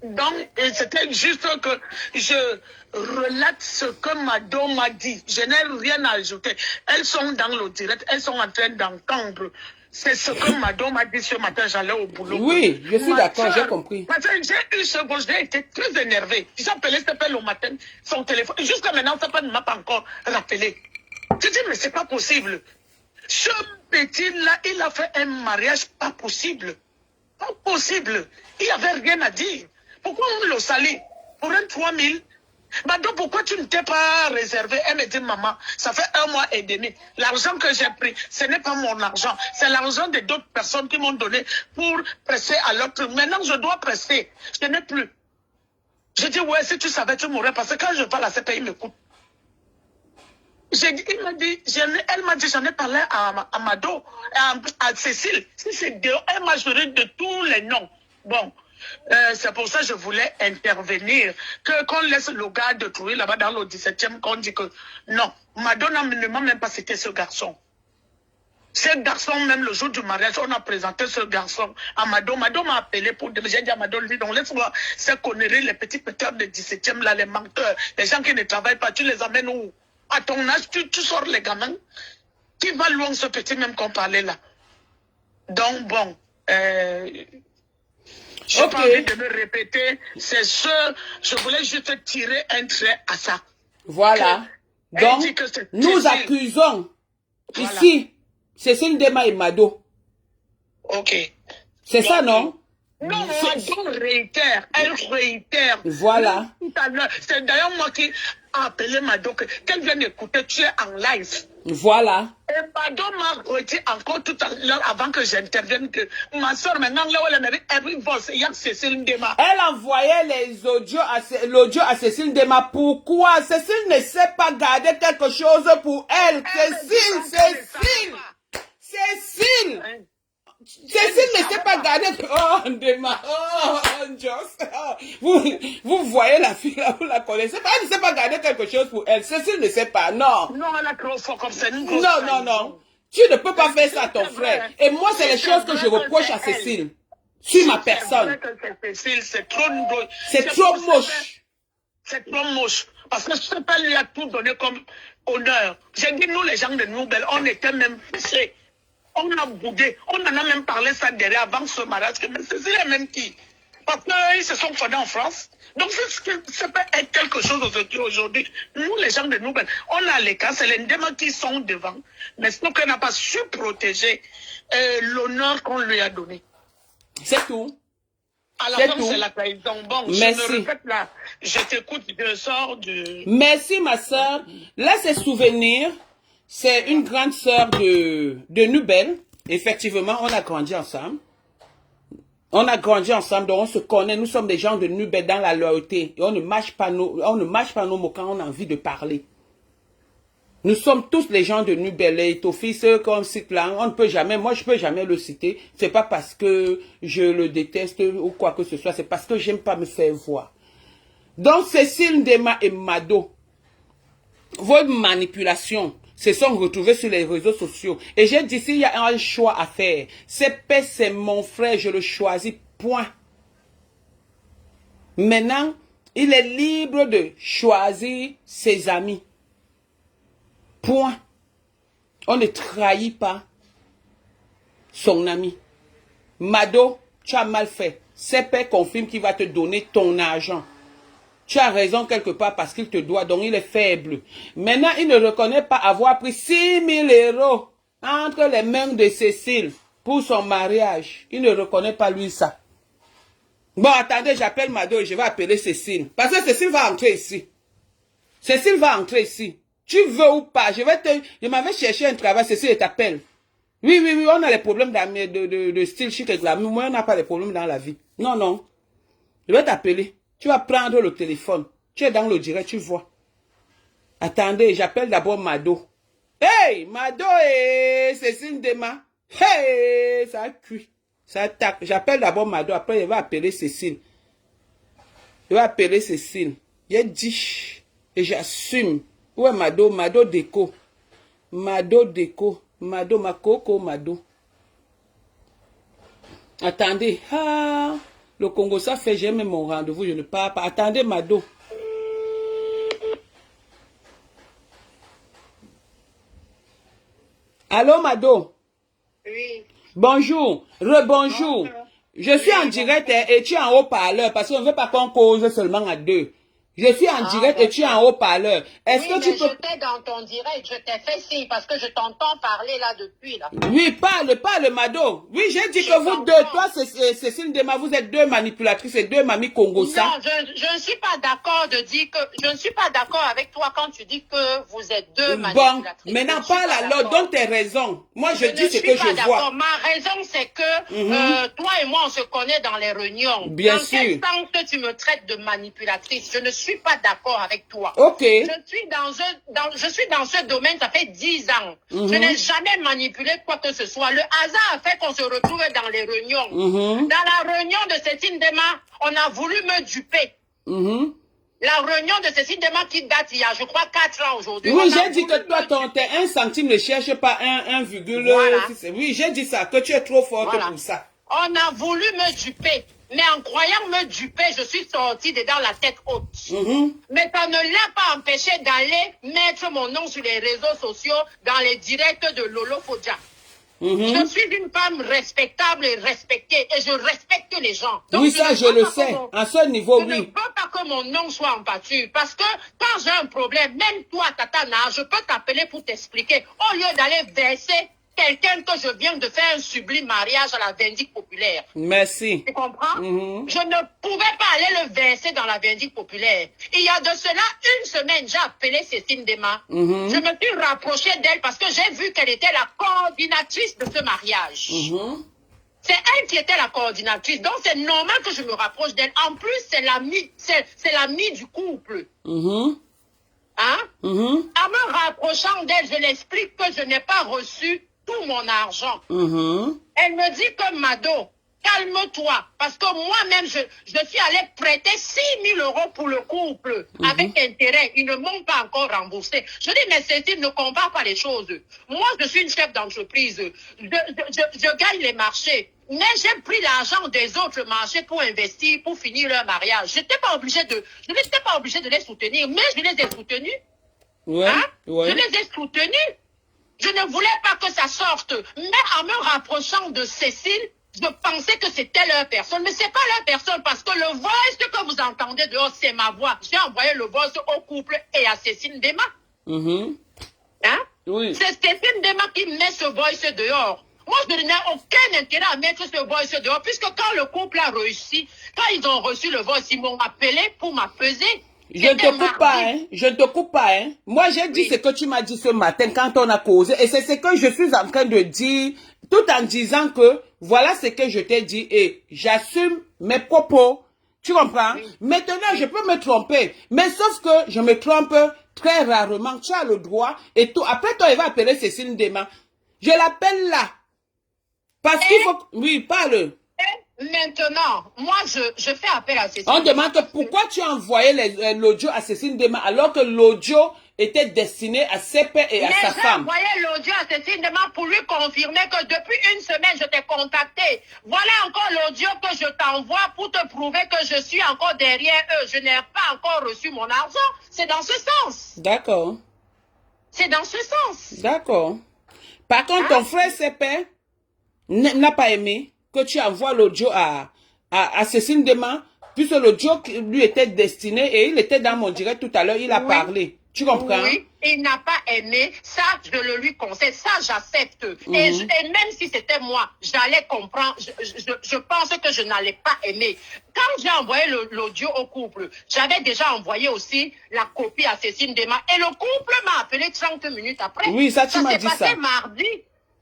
S5: Donc, c'était juste que je relate ce que Mado m'a dit. Je n'ai rien à ajouter. Elles sont dans le direct, elles sont en train d'entendre. C'est ce que Mado m'a dit ce matin, j'allais au boulot.
S1: Oui, je suis d'accord, j'ai compris.
S5: Parce que j'ai eu ce bon, j'ai été très énervé. J'ai appelé Sepe le matin, son téléphone. Jusqu'à maintenant, Sepe ne m'a pas encore rappelé. Je dis, mais c'est pas possible. Ce petit-là, il a fait un mariage pas possible. Pas possible. Il n'y avait rien à dire. Pourquoi on le salit? Pour un 3000? Mado, pourquoi tu ne t'es pas réservé? Elle me dit, maman, ça fait 1 mois et demi. L'argent que j'ai pris, ce n'est pas mon argent. C'est l'argent de d'autres personnes qui m'ont donné pour presser à l'autre. Maintenant, je dois presser. Je n'ai plus. Je dis, ouais, si tu savais, tu mourrais. Parce que quand je parle à CPI, il m'écoute. Elle m'a dit, j'en ai parlé à Mado, à Cécile. Si c'est dehors, elle m'a juré de tous les noms. Bon. C'est pour ça que je voulais intervenir, qu'on laisse le gars de trouver là-bas dans le 17e, qu'on dit que non, Madonna ne m'a même pas cité ce garçon. Ce garçon, même le jour du mariage, on a présenté ce garçon à Mado. Mado m'a appelé pour dire, j'ai dit à Mado, lui, donc laisse-moi ces conneries, les petits péteurs de 17e, là, les menteurs, les gens qui ne travaillent pas, tu les amènes où? À ton âge, tu sors les gamins. Qui va loin ce petit même qu'on parlait là? Donc, bon, je n'ai pas envie de me répéter, c'est ce, je voulais juste tirer un trait à ça.
S1: Voilà. Donc, nous accusons ici Cécile Ndema et Mado.
S5: Ok.
S1: C'est ça, non?
S5: Non, Mado réitère, elle réitère.
S1: Voilà.
S5: C'est d'ailleurs moi qui ai appelé Mado, qu'elle vient d'écouter, tu es en live.
S1: Voilà.
S5: Et Mado m'a redit encore tout à l'heure avant que j'intervienne que ma soeur maintenant là où elle mérite every voice, il y a Cécile Ndema.
S1: Elle envoyait les audios l'audio à Cécile Ndema. Pourquoi? Cécile ne sait pas garder quelque chose pour elle. Cécile. Cécile ne sait pas garder. Oh, Ndema. Oh, Joss. Vous voyez la fille là, vous la connaissez pas. Elle ne sait pas garder quelque chose pour elle. Cécile ne sait pas. Non.
S5: Non, elle a trop fort comme ça.
S1: Non. Tu ne peux pas faire ça à ton frère. Et moi, c'est les choses que je reproche à Cécile. Sur ma personne.
S5: Cécile, c'est trop drôle.
S1: C'est trop moche.
S5: C'est trop moche. Parce que ce père lui a tout donné comme honneur. J'ai dit, nous, les gens de Nouvelle, on était même pressés. On a boudé. On en a même parlé ça derrière avant ce mariage. Mais c'est les mêmes qui. Parce qu'ils se sont fondés en France. Donc, ça peut être quelque chose aujourd'hui. Nous, les gens de Nouvelle, on a les cas, c'est les Ndema qui sont devant. Mais sinon, qu'on n'a pas su protéger l'honneur qu'on lui a donné.
S1: C'est tout.
S5: À la fin, c'est la trahison. Bon,
S1: merci.
S5: Je me répète là, je t'écoute, je sors de...
S1: Merci, ma soeur. Là, c'est Souvenir. C'est une grande sœur de Nubel. Effectivement, on a grandi ensemble. On a grandi ensemble, donc on se connaît. Nous sommes des gens de Nubel dans la loyauté. Et on ne mâche pas nos mots quand on a envie de parler. Nous sommes tous les gens de Nubel. Et ton fils, comme cite là, on ne peut jamais, moi je peux jamais le citer. C'est pas parce que je le déteste ou quoi que ce soit. C'est parce que j'aime pas me faire voir. Donc, Cécile Ndema et Mado, vos manipulations se sont retrouvées sur les réseaux sociaux. Et j'ai dit, s'il y a un choix à faire, c'est mon frère, je le choisis, point. Maintenant, Il est libre de choisir ses amis. Point. On ne trahit pas son ami. Mado, tu as mal fait. CP confirme qu'il va te donner ton argent. Tu as raison quelque part parce qu'il te doit, donc il est faible. Maintenant, il ne reconnaît pas avoir pris 6 000 € entre les mains de Cécile pour son mariage. Il ne reconnaît pas lui ça. Bon, attendez, j'appelle Mado et je vais appeler Cécile. Parce que Cécile va entrer ici. Cécile va entrer ici. Tu veux ou pas, je m'avais cherché un travail, Cécile t'appelle. Oui, on a les problèmes de style chic et glamour. Moi, on n'a pas les problèmes dans la vie. Non, non. Je vais t'appeler. Tu vas prendre le téléphone. Tu es dans le direct, tu vois. Attendez, j'appelle d'abord Mado. Hey, Mado et Cécile Dema. Hey, ça a cuit. Ça attaque. J'appelle d'abord Mado, après je vais appeler Cécile. Je vais appeler Cécile. J'ai dit, et j'assume. Où est Mado? Mado Déco. Mado Déco. Mado, ma coco, Mado. Attendez. Ah, le Congo, ça fait, j'ai même mon rendez-vous, je ne pars pas. Attendez, Mado. Allô, Mado?
S5: Oui.
S1: Bonjour. Rebonjour. Je suis en direct et tu es en haut-parleur parce qu'on ne veut pas qu'on cause seulement à deux. Je suis en direct et tu es en haut-parleur. Est-ce que tu peux...
S5: J'étais dans ton direct, je t'ai fait signe parce que je t'entends parler là depuis là.
S1: Oui, parle, Mado. Oui, j'ai dit que vous deux, toi, Cécile Dema, vous êtes deux manipulatrices et deux mamies Congosa.
S5: Non, je ne suis pas d'accord de dire que... Je ne suis pas d'accord avec toi quand tu dis que vous êtes deux manipulatrices.
S1: Bon, maintenant parle alors, donne tes raisons. Moi, je dis ce que je vois.
S5: Ma raison, c'est que toi et moi, on se connaît dans les réunions.
S1: Bien sûr.
S5: Dans quel sens que tu me traites de manipulatrice? Je ne suis pas d'accord avec toi.
S1: Ok.
S5: Je suis dans ce domaine, ça fait 10 ans. Je n'ai jamais manipulé quoi que ce soit. Le hasard a fait qu'on se retrouve dans les réunions. Dans la réunion de Cécile Dema, on a voulu me duper. La réunion de Cécile Dema qui date il y a, je crois, 4 ans aujourd'hui.
S1: Oui, j'ai dit que toi, tes 1 centime ne cherche pas 1,
S5: Voilà.
S1: Oui, j'ai dit ça, que tu es trop forte pour ça.
S5: On a voulu me duper. Mais en croyant me duper, je suis sortie dedans la tête haute. Mais ça ne l'a pas empêché d'aller mettre mon nom sur les réseaux sociaux dans les directs de Lolo Fodja. Je suis une femme respectable et respectée et je respecte les gens. Donc,
S1: oui, ça je le sais. À ce niveau,
S5: je ne veux pas que mon nom soit en pâture parce que quand j'ai un problème, même toi, Tatana, je peux t'appeler pour t'expliquer. Au lieu d'aller verser quelqu'un que je viens de faire un sublime mariage à la vindicte populaire.
S1: Merci.
S5: Tu comprends? Je ne pouvais pas aller le verser dans la vindicte populaire. Il y a de cela une semaine, j'ai appelé Cécile Dema. Je me suis rapprochée d'elle parce que j'ai vu qu'elle était la coordinatrice de ce mariage. C'est elle qui était la coordinatrice. Donc c'est normal que je me rapproche d'elle. En plus, c'est l'amie du couple. Hein? En me rapprochant d'elle, je l'explique que je n'ai pas reçu tout mon argent. Elle me dit que Mado, calme-toi, parce que moi-même, je suis allée prêter 6 000 € pour le couple, avec intérêt. Ils ne m'ont pas encore remboursé. Je dis, mais Cécile, ne compare pas les choses. Moi, je suis une chef d'entreprise. Je gagne les marchés. Mais j'ai pris l'argent des autres marchés pour investir, pour finir leur mariage. Je n'étais pas obligée de les soutenir, mais je les ai soutenus. Je les ai soutenus. Je ne voulais pas que ça sorte. Mais en me rapprochant de Cécile, je pensais que c'était leur personne. Mais c'est pas leur personne parce que le voice que vous entendez dehors, c'est ma voix. J'ai envoyé le voice au couple et à Cécile Dema. C'est Cécile Dema qui met ce voice dehors. Moi, je n'ai aucun intérêt à mettre ce voice dehors puisque quand le couple a réussi, quand ils ont reçu le voice, ils m'ont appelé pour m'apaiser.
S1: Je ne te coupe pas, hein. Je ne te coupe pas, hein. Moi, j'ai dit ce que tu m'as dit ce matin quand on a causé. Et c'est ce que je suis en train de dire, tout en disant que voilà ce que je t'ai dit et j'assume mes propos. Tu comprends? Maintenant, je peux me tromper. Mais sauf que je me trompe très rarement. Tu as le droit et tout. Après, toi, il va appeler Cécile Dema. Je l'appelle là. Parce qu'il faut... Oui, parle.
S5: Maintenant, moi, je fais appel à Cécile.
S1: On demande pourquoi tu as envoyé l'audio à Cécile Dema alors que l'audio était destiné à Sepe et à sa
S5: j'ai
S1: femme.
S5: envoyé l'audio à Cécile Ndema pour lui confirmer que depuis une semaine, je t'ai contacté. Voilà encore l'audio que je t'envoie pour te prouver que je suis encore derrière eux. Je n'ai pas encore reçu mon argent. C'est dans ce sens.
S1: D'accord.
S5: C'est dans ce sens.
S1: D'accord. Par contre, ton frère Sepe n'a pas aimé que tu envoies l'audio à Cécile Ndema, puisque l'audio lui était destiné et il était dans mon direct tout à l'heure, il a parlé. Tu comprends?
S5: Oui, il n'a pas aimé. Ça, je le lui conseille. Ça, j'accepte. Et même si c'était moi, j'allais comprendre. Je pense que je n'allais pas aimer. Quand j'ai envoyé l'audio au couple, j'avais déjà envoyé aussi la copie à Cécile Ndema. Et le couple m'a appelé 30 minutes après.
S1: Oui, ça, tu m'as dit ça.
S5: Ça s'est passé mardi.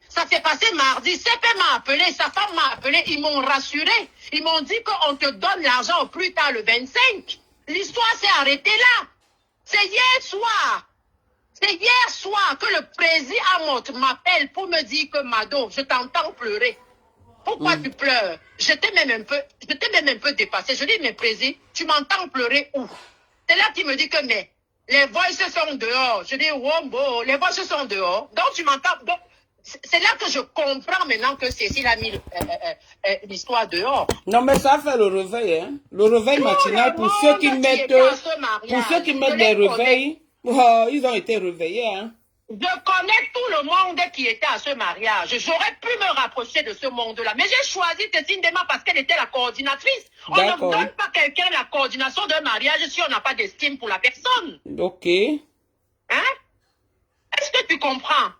S5: Ça s'est passé mardi. Sepe m'a appelé, sa femme m'a appelé. Ils m'ont rassuré. Ils m'ont dit qu'on te donne l'argent au plus tard le 25. L'histoire s'est arrêtée là. C'est hier soir. C'est hier soir que le président Amot m'appelle pour me dire que Mado, je t'entends pleurer. Pourquoi tu pleures? J'étais même un peu dépassée. Je dis, mais président, tu m'entends pleurer où? C'est là qu'il me dit que, mais, les voices sont dehors. Je dis, Wombo, les voices sont dehors. Donc, tu m'entends. Donc, c'est là que je comprends maintenant que Cécile a mis l'histoire dehors.
S1: Non, mais ça fait le réveil, hein. Le réveil matinal, pour ceux qui mettent des réveils, ils ont été réveillés, hein.
S5: Je connais tout le monde qui était à ce mariage. J'aurais pu me rapprocher de ce monde-là. Mais j'ai choisi Cécile Ndema parce qu'elle était la coordinatrice. On ne donne pas quelqu'un la coordination d'un mariage si on n'a pas d'estime pour la personne.
S1: Ok.
S5: Hein? Est-ce que tu comprends?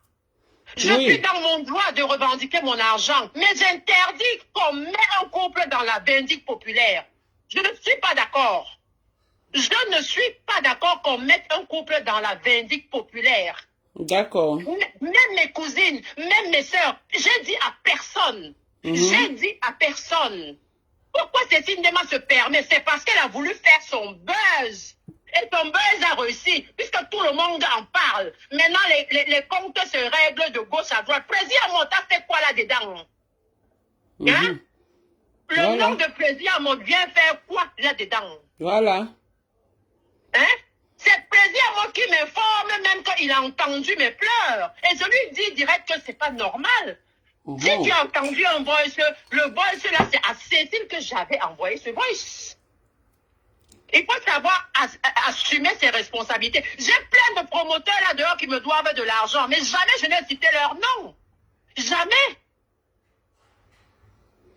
S5: Je suis dans mon droit de revendiquer mon argent, mais j'interdis qu'on mette un couple dans la vindicte populaire. Je ne suis pas d'accord. Je ne suis pas d'accord qu'on mette un couple dans la vindicte populaire.
S1: D'accord.
S5: Même mes cousines, même mes sœurs, j'ai dit à personne. J'ai dit à personne. Pourquoi Cécile Ndema se permet? C'est parce qu'elle a voulu faire son buzz. Et son buzz a réussi, puisque tout le monde en parle. Maintenant, les comptes se règlent de gauche à droite. Président Amot a fait quoi là-dedans? Hein? Le nom de Président Amot vient faire quoi là-dedans? Hein? C'est Président Amot qui m'informe même qu'il a entendu mes pleurs. Et je lui dis direct que c'est pas normal. Si tu as entendu un voice, le voice là, c'est à Cécile que j'avais envoyé ce voice. Il faut savoir assumer ses responsabilités. J'ai plein de promoteurs là dehors qui me doivent de l'argent, mais jamais je n'ai cité leur nom. Jamais.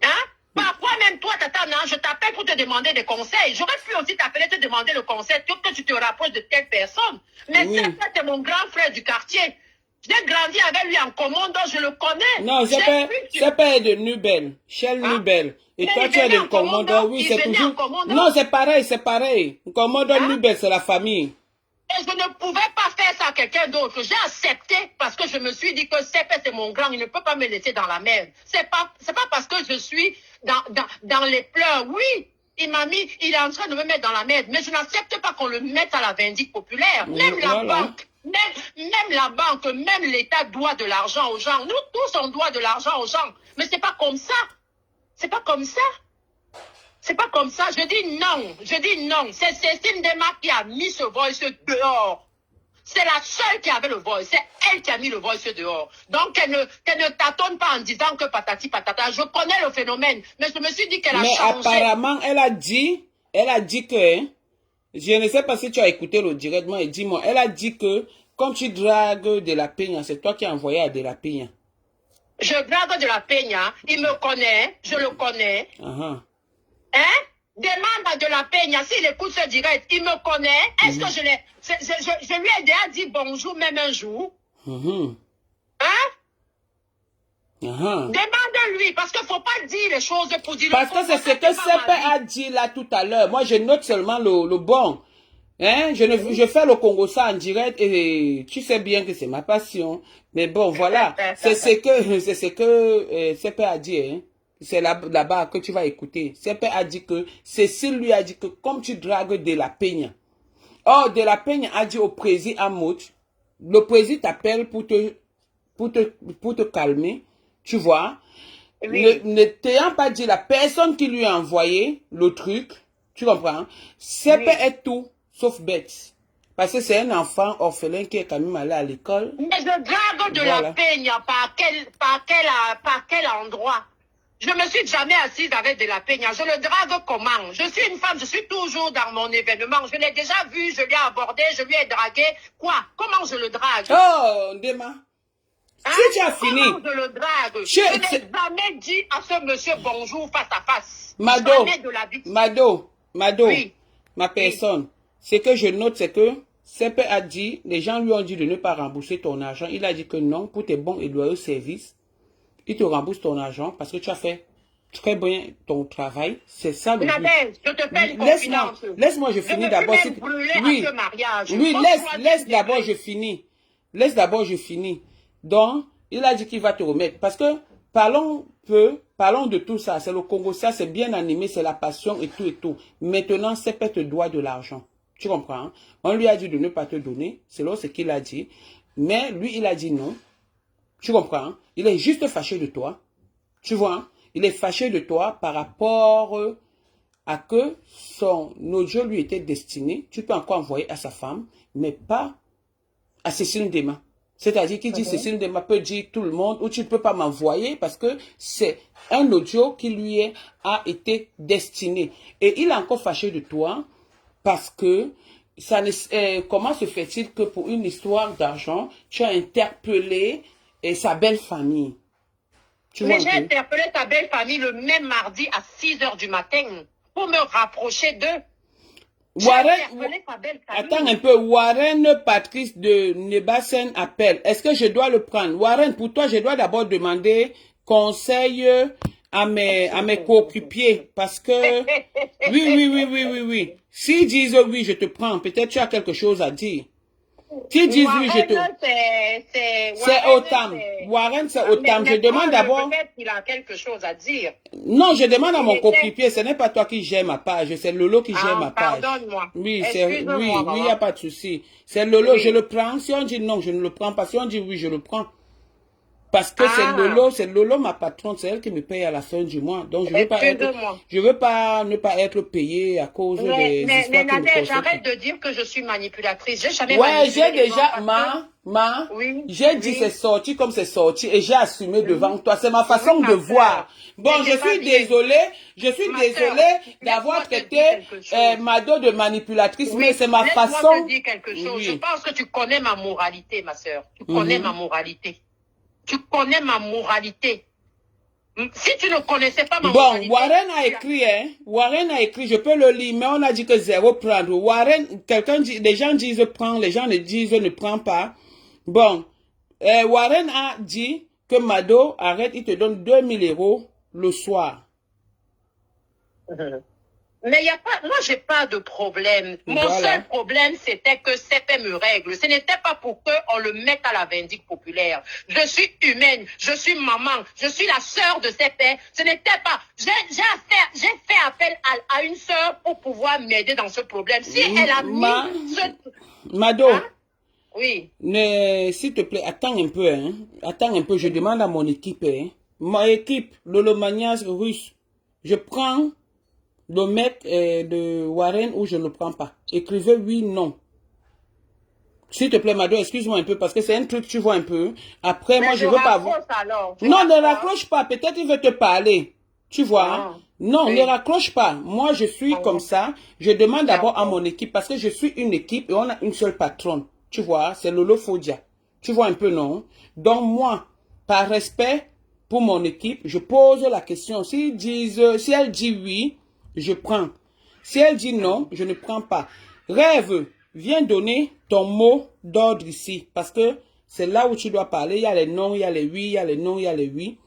S5: Hein? Parfois même toi, Tata, non, je t'appelle pour te demander des conseils. J'aurais pu aussi t'appeler te demander le conseil, que tu te rapproches de telle personne. Mais c'est mon grand frère du quartier. J'ai grandi avec lui en commande, donc je le connais.
S1: Non, c'est pas de Nubel, Shell Nubel. Et toi, tu es de commandant, oui, c'est toujours... Non, c'est pareil, c'est pareil. Commandant Nubel, c'est la famille.
S5: Et je ne pouvais pas faire ça à quelqu'un d'autre. J'ai accepté parce que je me suis dit que c'est mon grand, il ne peut pas me laisser dans la merde. C'est pas parce que je suis dans les pleurs. Oui, il est en train de me mettre dans la merde, mais je n'accepte pas qu'on le mette à la vindicte populaire. Même la banque. Même la banque, même l'État doit de l'argent aux gens. Nous tous, on doit de l'argent aux gens. Mais c'est pas comme ça. C'est pas comme ça. C'est pas comme ça. Je dis non. Je dis non. C'est Cécile Ndema qui a mis ce voice dehors. C'est la seule qui avait le voice. C'est elle qui a mis le voice dehors. Donc, qu'elle ne tâtonne pas en disant que patati patata. Je connais le phénomène. Mais je me suis dit qu'elle a changé.
S1: Mais apparemment, elle a dit que... Je ne sais pas si tu as écouté le directement et dis-moi. Elle a dit que comme tu dragues de la Peña, c'est toi qui as envoyé à de la Peña.
S5: Je drague de la Peña. Il me connaît. Je le connais. Hein? Demande à de la Peña s'il écoute ce direct. Il me connaît. Est-ce que je lui ai déjà dit bonjour même un jour? Hein? Demande-lui, parce qu'il ne faut pas dire les choses pour dire...
S1: Parce que c'est ce que Sepe a dit là tout à l'heure. Moi, je note seulement le bon. Hein? Je fais le Congo ça en direct et tu sais bien que c'est ma passion. Mais bon, voilà. C'est ce que Sepe a dit. Hein? C'est là-bas que tu vas écouter. Sepe a dit que Cécile lui a dit que comme tu dragues de la Peña. Or, de la Peña a dit au président Amot, le président t'appelle pour te calmer. Tu vois, ne t'ayant pas dit la personne qui lui a envoyé le truc, tu comprends, Sepe est tout sauf bête. Parce que c'est un enfant orphelin qui est quand même allé à l'école.
S5: Mais je drague de la peña par quel endroit? Je me suis jamais assise avec de la peña. Je le drague comment? Je suis une femme, je suis toujours dans mon événement. Je l'ai déjà vu, je l'ai abordé, je lui ai dragué. Quoi? Comment je le drague?
S1: Oh, Ndema.
S5: Hein?
S1: Si tu as fini.
S5: Comment je le drague? Je n'ai jamais dit à ce monsieur bonjour face à face.
S1: Mado,
S5: Jamais de la vie.
S1: Mado,
S5: Oui.
S1: ma personne. Ce que je note, c'est que CP a dit, les gens lui ont dit de ne pas rembourser ton argent. Il a dit que non, pour tes bons et loyaux services, il te rembourse ton argent parce que tu as fait très bien ton travail. C'est ça le but.
S5: Je te fais une confidence.
S1: Laisse-moi, je finis d'abord. Oui, oui, laisse d'abord, je finis. Laisse d'abord, je finis. Donc, il a dit qu'il va te remettre. Parce que, parlons de tout ça. C'est le Congo, ça, c'est bien animé, c'est la passion et tout et tout. Maintenant, CP te doit de l'argent. Tu comprends? Hein? On lui a dit de ne pas te donner. C'est là ce qu'il a dit. Mais lui, il a dit non. Tu comprends? Hein? Il est juste fâché de toi. Tu vois? Hein? Il est fâché de toi par rapport à que son audio lui était destiné. Tu peux encore envoyer à sa femme, mais pas à Cécile Ndema. C'est-à-dire qu'il dit Cécile Ndema peut dire tout le monde ou tu ne peux pas m'envoyer parce que c'est un audio qui lui a été destiné. Et il est encore fâché de toi parce que ça ne, comment se fait-il que pour une histoire d'argent, tu as interpellé sa belle famille?
S5: Mais j'ai interpellé ta belle famille le même mardi à 6 h du matin pour me rapprocher d'eux.
S1: Attends un peu, Warren Patrice de Nebasen appelle. Est-ce que je dois le prendre? Warren, pour toi, je dois d'abord demander conseil à mes coéquipiers parce que oui. S'ils disent oui, je te prends, peut-être tu as quelque chose à dire. S'ils disent oui, je te... C'est Otam. Warren, c'est Otam. Je demande d'abord...
S5: Peut-être qu'il a quelque chose à dire.
S1: Non, je demande à mon coéquipier. Ce n'est pas toi qui gère ma page. C'est Lolo qui gère ma page.
S5: Pardonne-moi.
S1: Oui, il n'y a pas de souci. C'est Lolo, je le prends. Si on dit non, je ne le prends pas. Si on dit oui, je le prends. Parce que c'est Lolo ma patronne, c'est elle qui me paye à la fin du mois. Donc je veux pas ne pas être payé à cause des histoires
S5: mais Nadège, j'arrête de dire que je suis manipulatrice. J'ai jamais
S1: j'ai déjà j'ai dit c'est sorti comme c'est sorti et j'ai assumé devant toi. C'est ma façon de voir. Bon, je suis désolée d'avoir traité Mado de manipulatrice, mais c'est ma façon.
S5: Laisse-moi te dire quelque chose. Je pense que tu connais ma moralité, ma sœur. Tu connais ma moralité. Tu connais ma moralité. Si tu ne connaissais pas ma moralité...
S1: Bon, Warren a écrit, Warren a écrit, je peux le lire, mais on a dit que 0 prendre. Warren, les gens disent prends, les gens disent ne prends pas. Bon, Warren a dit que Mado, arrête, il te donne 2000 € le soir.
S5: Mais il y a pas, moi j'ai pas de problème. Mon seul problème c'était que CP me règle. Ce n'était pas pour qu'on le mette à la vindicte populaire. Je suis humaine, je suis maman, je suis la sœur de CP. Ce n'était pas, j'ai fait appel à une sœur pour pouvoir m'aider dans ce problème. Si elle a mis
S1: Mado.
S5: Hein? Oui.
S1: S'il te plaît, attends un peu, hein. Attends un peu, je demande à mon équipe, hein. Ma équipe, Lolomanias russe, je prends le mec de Warren ou je ne le prends pas. Écrivez oui, non. S'il te plaît, Mado, excuse-moi un peu parce que c'est un truc, tu vois un peu. Après, moi, je veux pas voir. Non, ne raccroche pas. Peut-être il veut te parler. Tu vois. Non, ne raccroche pas. Moi, je suis comme ça. Je demande d'abord à mon équipe parce que je suis une équipe et on a une seule patronne. Tu vois, c'est Lolo Fodia. Tu vois un peu, non? Donc, moi, par respect pour mon équipe, je pose la question. Si elle dit oui, je prends. Si elle dit non, je ne prends pas. Rêve, viens donner ton mot d'ordre ici. Parce que c'est là où tu dois parler. Il y a les non, il y a les oui, il y a les non, il y a les oui.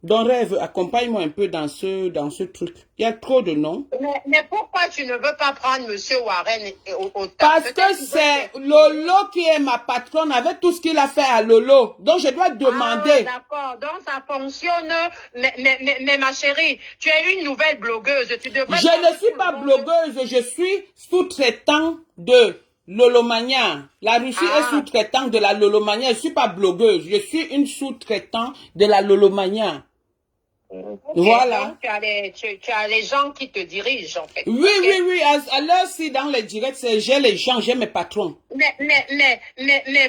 S1: Donc Rêve, accompagne-moi un peu dans ce truc. Il y a trop de noms.
S5: Mais pourquoi tu ne veux pas prendre M. Warren au
S1: Parce que c'est Lolo qui est ma patronne avec tout ce qu'il a fait à Lolo. Donc je dois demander.
S5: D'accord, donc ça fonctionne. Mais ma chérie, tu es une nouvelle blogueuse. Tu devrais
S1: je ne suis pas blogueuse, je suis sous-traitant de Lolomania. La Russie est sous-traitant de la Lolomania. Je ne suis pas blogueuse, je suis une sous-traitant de la Lolomania. Voilà.
S6: Donc, tu as les gens qui te dirigent, en fait.
S1: Oui,
S6: Okay.
S1: oui. À l'heure-ci, dans les directs, j'ai les gens, j'ai mes patrons.
S6: Mais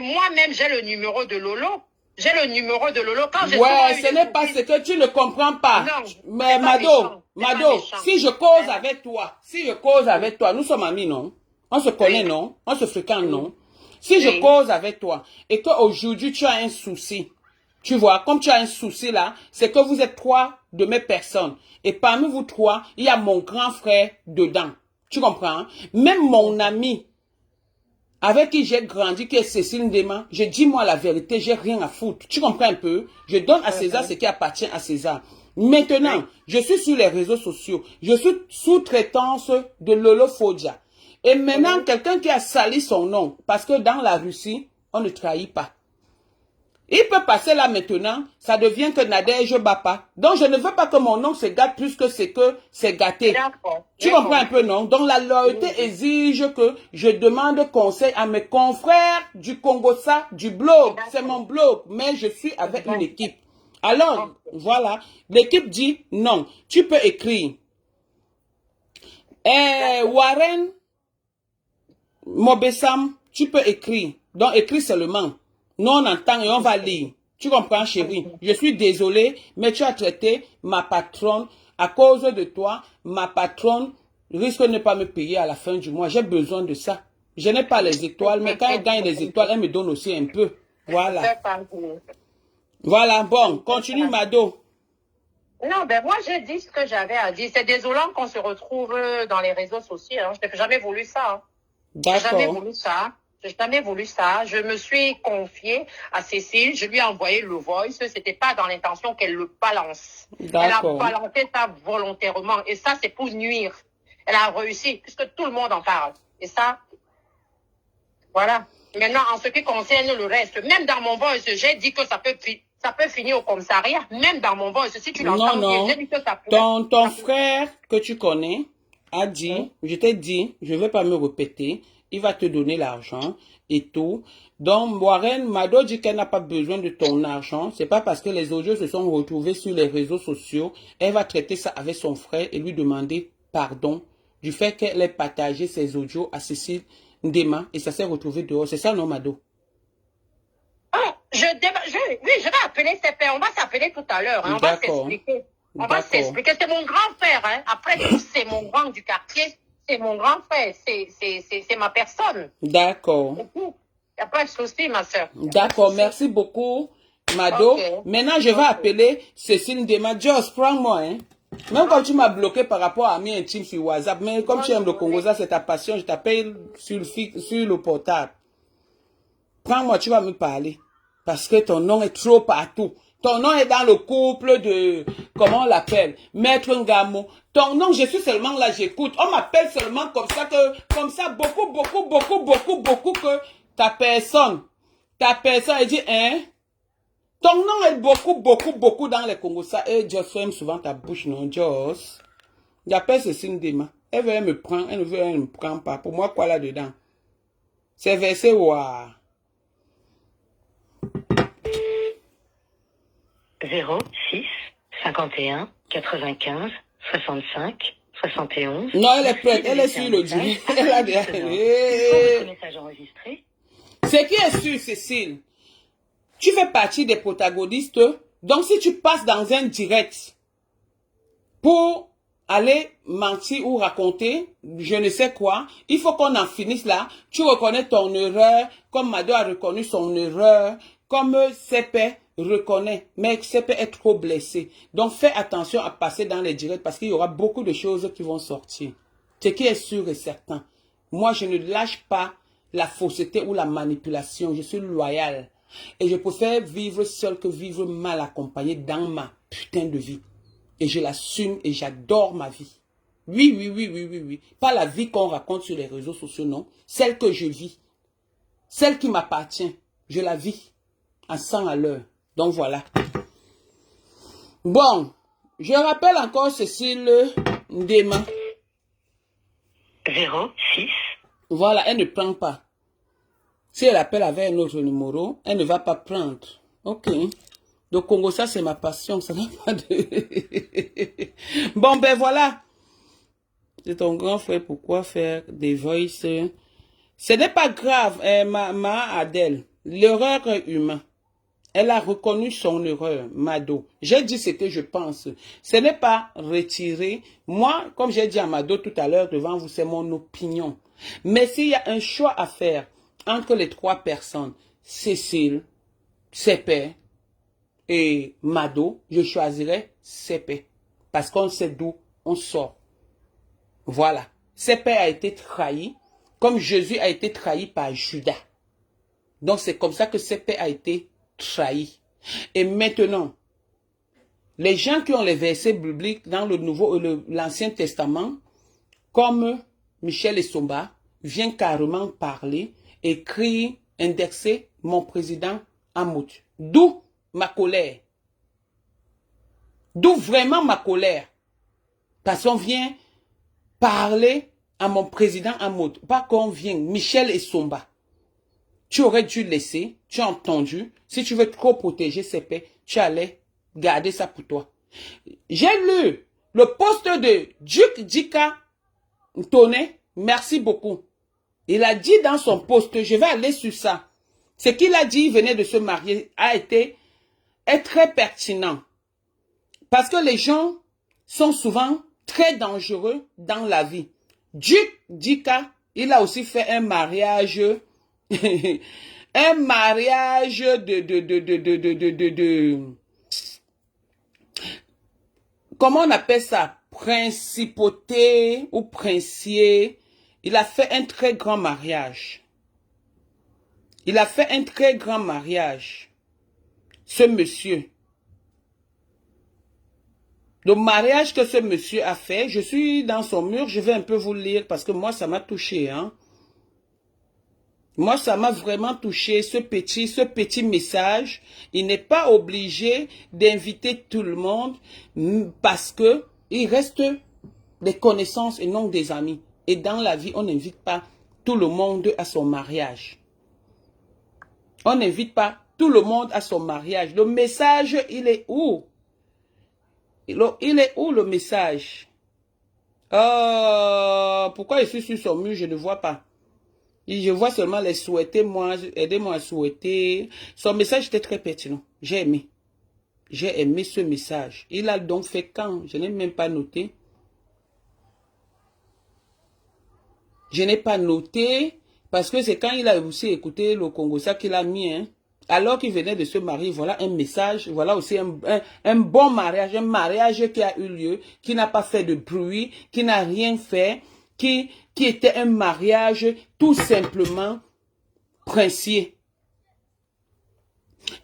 S6: moi-même, j'ai le numéro de Lolo. J'ai le numéro de Lolo. Quand
S1: Ouais, ce n'est pas ce que tu ne comprends pas.
S6: Non,
S1: mais Mado, si je cause avec toi, nous sommes amis, non? On se connaît, non? On se fréquente, non? Si je cause avec toi et qu'aujourd'hui tu as un souci, tu vois, comme tu as un souci là, c'est que vous êtes 3 de mes personnes. Et parmi vous 3, il y a mon grand frère dedans. Tu comprends? Même mon ami avec qui j'ai grandi, qui est Cécile Ndema, je dis moi la vérité, j'ai rien à foutre. Tu comprends un peu? Je donne à César ce qui appartient à César. Maintenant, je suis sur les réseaux sociaux. Je suis sous-traitance de Lolo Fodja. Et maintenant, quelqu'un qui a sali son nom, parce que dans la Russie, on ne trahit pas. Il peut passer là maintenant, ça devient que Nadège Bapa. Donc je ne veux pas que mon nom se gâte plus que c'est gâté. Tu comprends un peu, non? Donc la loyauté exige que je demande conseil à mes confrères du Congossa, du blog. C'est mon blog, mais je suis avec une équipe. Alors, voilà, l'équipe dit non, tu peux écrire. Warren Mobessam, tu peux écrire. Donc écris seulement. Nous, on entend et on va lire. Tu comprends, chérie? Je suis désolée, mais tu as traité ma patronne. À cause de toi, ma patronne risque de ne pas me payer à la fin du mois. J'ai besoin de ça. Je n'ai pas les étoiles, mais quand elle gagne les étoiles, elle me donne aussi un peu. Voilà. Voilà, bon, continue, Mado.
S6: Non, ben moi, j'ai dit ce que j'avais à dire. C'est désolant qu'on se retrouve dans les réseaux sociaux. Hein. Je n'ai jamais voulu ça. Hein. J'ai jamais voulu ça. J'ai jamais voulu ça. Je me suis confiée à Cécile. Je lui ai envoyé le voice. C'était pas dans l'intention qu'elle le balance. Elle a balancé ça volontairement. Et ça, c'est pour nuire. Elle a réussi, puisque tout le monde en parle. Et ça, voilà. Maintenant, en ce qui concerne le reste, même dans mon voice, j'ai dit que ça peut finir au commissariat. Même dans mon voice, si tu l'entends, j'ai dit que ça peut.
S1: Ton frère que tu connais a dit, je t'ai dit, je ne vais pas me répéter, il va te donner l'argent et tout. Donc, Warren Mado dit qu'elle n'a pas besoin de ton argent. C'est pas parce que les audios se sont retrouvés sur les réseaux sociaux. Elle va traiter ça avec son frère et lui demander pardon du fait qu'elle ait partagé ses audios à Cécile Ndema et ça s'est retrouvé dehors. C'est ça, non, Mado?
S6: Oui, je vais appeler ses pères. On va s'appeler tout à l'heure. Hein. On va s'expliquer. On va s'expliquer. C'est mon grand frère. Hein. Après tout, c'est mon grand du quartier. C'est mon grand frère, c'est ma personne. D'accord. Il n'y a pas de souci, ma soeur.
S1: D'accord, merci beaucoup, Mado. Okay. Maintenant, je vais appeler Cécile Ndema. Just, prends-moi, hein. Même quand tu m'as bloqué par rapport à mes intimes sur WhatsApp, mais comme tu aimes le Congosa, c'est ta passion, je t'appelle sur le portable. Prends-moi, tu vas me parler. Parce que ton nom est trop partout. Ton nom est dans le couple de, comment on l'appelle, Maître Ngamo. Ton nom, je suis seulement là, j'écoute. On m'appelle seulement beaucoup, que ta personne, elle dit, hein? Ton nom est beaucoup dans les Congosa. Et Joss aime souvent ta bouche, non, Joss? J'appelle Cécile Ndema. Elle veut me prendre, elle ne me prend pas. Pour moi, quoi là-dedans? C'est versé, ouah.
S7: 06 51 95 65 71.
S1: Non, elle est prête, elle est sur le direct. Elle a déjà. Ce qui est sûr, Cécile, tu fais partie des protagonistes. Donc, si tu passes dans un direct pour aller mentir ou raconter, je ne sais quoi, il faut qu'on en finisse là. Tu reconnais ton erreur, comme Mado a reconnu son erreur, comme CP reconnaît, mais CP est trop blessé. Donc, fais attention à passer dans les directs parce qu'il y aura beaucoup de choses qui vont sortir. Ce qui est sûr et certain. Moi, je ne lâche pas la fausseté ou la manipulation. Je suis loyal. Et je préfère vivre seul que vivre mal accompagné dans ma putain de vie. Et je l'assume et j'adore ma vie. Oui. Pas la vie qu'on raconte sur les réseaux sociaux, non. Celle que je vis. Celle qui m'appartient. Je la vis. À 100 à l'heure. Donc voilà. Bon. Je rappelle encore Cécile Ndema.
S7: 06.
S1: Voilà, elle ne prend pas. Si elle appelle avec un autre numéro, elle ne va pas prendre. Ok. Le Congo, ça c'est ma passion, ça n'a pas de... Bon, ben voilà. C'est ton grand frère, pourquoi faire des voices? Ce n'est pas grave, ma Adèle. L'erreur est humaine. Elle a reconnu son erreur, Mado. J'ai dit ce que je pense. Ce n'est pas retiré. Moi, comme j'ai dit à Mado tout à l'heure devant vous, c'est mon opinion. Mais s'il y a un choix à faire entre les trois personnes, Cécile, Sepe et Mado, je choisirais Sepe. Parce qu'on sait d'où on sort. Voilà. Sepe a été trahi, comme Jésus a été trahi par Judas. Donc c'est comme ça que Sepe a été trahi. Et maintenant, les gens qui ont les versets bibliques dans le Nouveau et l'Ancien Testament, comme Michel Essomba, viennent carrément parler, écrire, indexer mon président Amout. D'où ma colère. D'où vraiment ma colère. Parce qu'on vient parler à mon président Amout. Pas qu'on vient, Michel Essomba. Tu aurais dû laisser, tu as entendu, si tu veux trop protéger ces paix, tu allais garder ça pour toi. J'ai lu le post de Duc Dika Toné, merci beaucoup. Il a dit dans son post, je vais aller sur ça. Ce qu'il a dit, il venait de se marier, est très pertinent. Parce que les gens sont souvent très dangereux dans la vie. Duc Dika, il a aussi fait un mariage... un mariage comment on appelle ça? Principauté ou princier. Il a fait un très grand mariage. Il a fait un très grand mariage. Ce monsieur. Le mariage que ce monsieur a fait, je suis dans son mur, je vais un peu vous lire parce que moi ça m'a touché, hein. Moi, ça m'a vraiment touché, ce petit message. Il n'est pas obligé d'inviter tout le monde parce que il reste des connaissances et non des amis. Et dans la vie, on n'invite pas tout le monde à son mariage. On n'invite pas tout le monde à son mariage. Le message, il est où? Il est où le message? Pourquoi je suis sur son mur, je ne vois pas. Je vois seulement les souhaiter, moi, aidez-moi à souhaiter. Son message était très pertinent. J'ai aimé. J'ai aimé ce message. Il a donc fait quand? Je n'ai même pas noté. Je n'ai pas noté parce que c'est quand il a aussi écouté le Congo, ça qu'il a mis. Hein. Alors qu'il venait de se marier, voilà un message. Voilà aussi un bon mariage. Un mariage qui a eu lieu, qui n'a pas fait de bruit, qui n'a rien fait. Qui était un mariage tout simplement princier.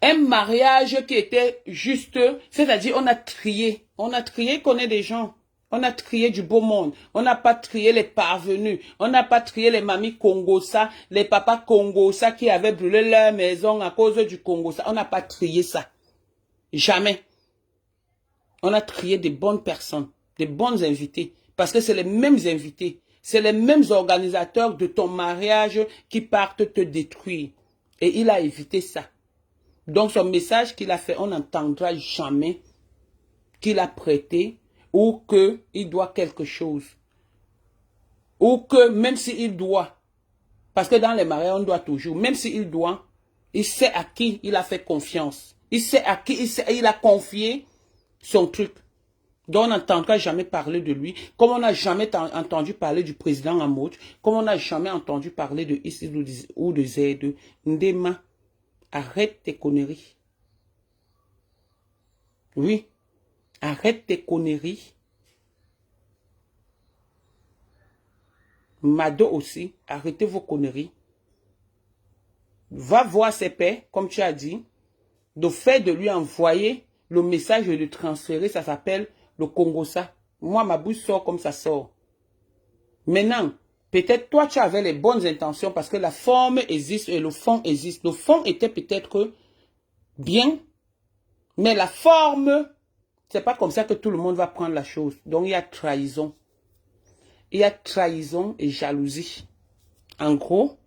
S1: Un mariage qui était juste, c'est-à-dire on a trié qu'on est des gens. On a trié du beau monde. On n'a pas trié les parvenus. On n'a pas trié les mamies Congosa, les papas Congosa qui avaient brûlé leur maison à cause du Congosa. On n'a pas trié ça. Jamais. On a trié des bonnes personnes, des bons invités. Parce que c'est les mêmes invités. C'est les mêmes organisateurs de ton mariage qui partent te détruire. Et il a évité ça. Donc son message qu'il a fait, on n'entendra jamais qu'il a prêté ou qu'il doit quelque chose. Ou que même s'il doit, parce que dans les mariages on doit toujours, même s'il doit, il sait à qui il a fait confiance. Il sait à qui il a confié son truc. Donc on n'entendra jamais parler de lui, comme on n'a jamais entendu parler du président Amout, comme on n'a jamais entendu parler de Isis ou de Z2. Ndema, arrête tes conneries. Oui, arrête tes conneries. Mado aussi, arrêtez vos conneries. Va voir ses pères, comme tu as dit. Le fait de lui envoyer le message et de le transférer, ça s'appelle le Congosa. Moi, ma bouche sort comme ça sort. Maintenant, peut-être toi, tu avais les bonnes intentions parce que la forme existe et le fond existe. Le fond était peut-être bien, mais la forme, c'est pas comme ça que tout le monde va prendre la chose. Donc, il y a trahison. Il y a trahison et jalousie. En gros,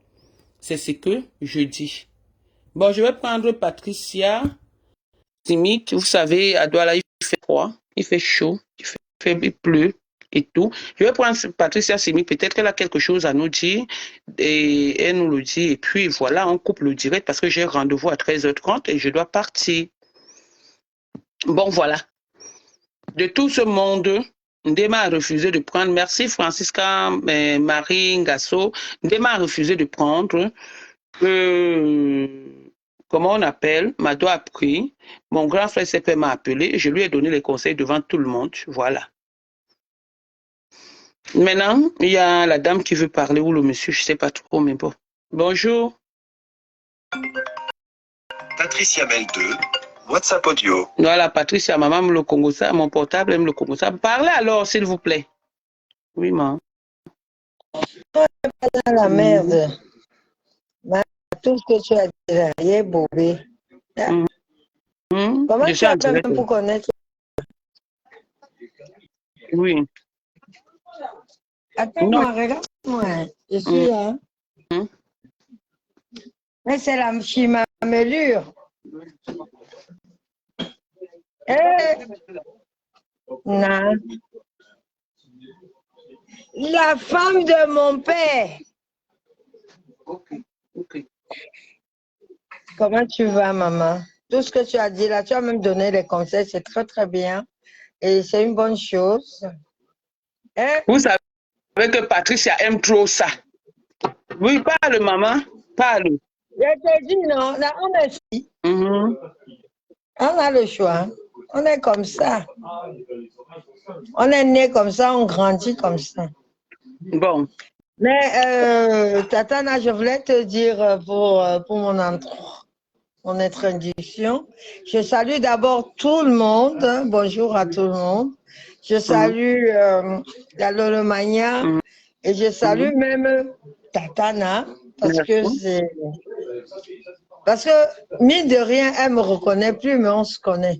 S1: c'est ce que je dis. Bon, je vais prendre Patricia. Simic, vous savez, à Douala, il fait froid, il fait chaud, il pleut et tout. Je vais prendre Patricia Simic, peut-être qu'elle a quelque chose à nous dire et elle nous le dit. Et puis voilà, on coupe le direct parce que j'ai rendez-vous à 13h30 et je dois partir. Bon, voilà. De tout ce monde, Ndema a refusé de prendre. Merci Francisca, Marie Ngasso. Ndema a refusé de prendre. Comment on appelle? Mado a pris. Mon grand frère CP m'a appelé. Je lui ai donné les conseils devant tout le monde. Voilà. Maintenant, il y a la dame qui veut parler ou le monsieur, je ne sais pas trop, mais bon. Bonjour.
S8: Patricia Mel 2, WhatsApp audio.
S1: Voilà, Patricia, maman me le Congo ça, mon portable aime le Congo ça. Parlez alors, s'il vous plaît. Oui, maman.
S9: Dans la merde. Tout ce que tu as dit là, il est bobé. Comment tu as fait même pour connaître?
S1: Oui.
S9: Attends-moi, regarde-moi. Je suis là. Mais c'est la chimamelure. Non. La femme de mon père.
S1: Ok.
S9: Comment tu vas, maman? Tout ce que tu as dit là, tu as même donné les conseils, c'est très, très bien. Et c'est une bonne chose.
S1: Vous savez que Patricia aime trop ça. Oui, parle, maman. Parle.
S9: Je te dis non, là, on est ici. On a le choix. On est comme ça. On est né comme ça, on grandit comme ça.
S1: Bon.
S9: Mais, Tatana, je voulais te dire pour mon introduction, je salue d'abord tout le monde. Bonjour à tout le monde. Je salue la Lolomania et je salue même Tatana parce que mine de rien, elle me reconnaît plus, mais on se connaît.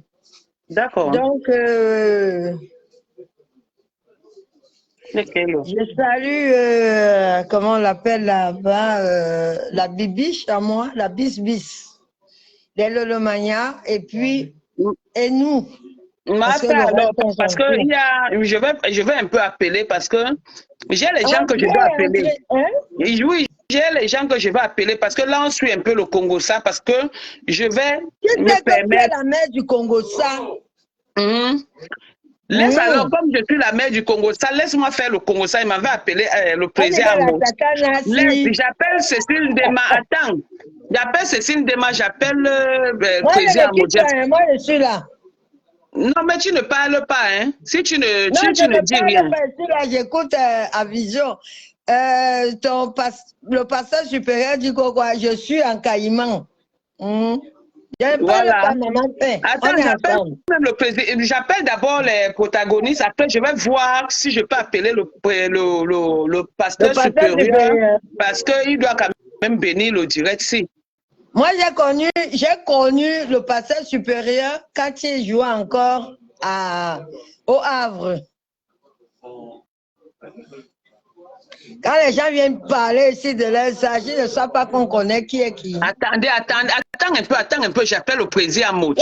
S1: D'accord.
S9: Donc, je salue, comment on l'appelle là-bas, la bibiche à moi, la bis-bis, les Lolomania, et puis, et nous.
S1: Parce que il y a, je vais un peu appeler parce que j'ai les gens que je dois appeler. Oui, j'ai les gens que je vais appeler parce que là, on suit un peu le Congo ça parce que je vais me permettre.
S9: La mère du Congo ça.
S1: Laisse alors, comme je suis la mère du Congo ça, laisse-moi faire le Congo ça. Il m'avait appelé le président. J'appelle Cécile Dema. Attends. J'appelle Cécile Dema, j'appelle le président Modeste.
S9: Moi, je suis là.
S1: Non, mais tu ne parles pas, hein. Si tu ne,
S9: non,
S1: tu ne dis rien.
S9: Là, j'écoute à Vision. Le pasteur supérieur dit quoi? Je suis en caïman.
S1: Voilà. Attends, j'appelle même le président. J'appelle d'abord les protagonistes. Après, je vais voir si je peux appeler le pasteur supérieur. Parce qu'il doit quand même bénir le direct. Si.
S9: Moi, j'ai connu le pasteur supérieur quand il jouait encore au Havre. Quand les gens viennent parler ici de leur âge, ils ne savent pas qu'on connaît qui est qui.
S1: Attends un peu, j'appelle le président Maud.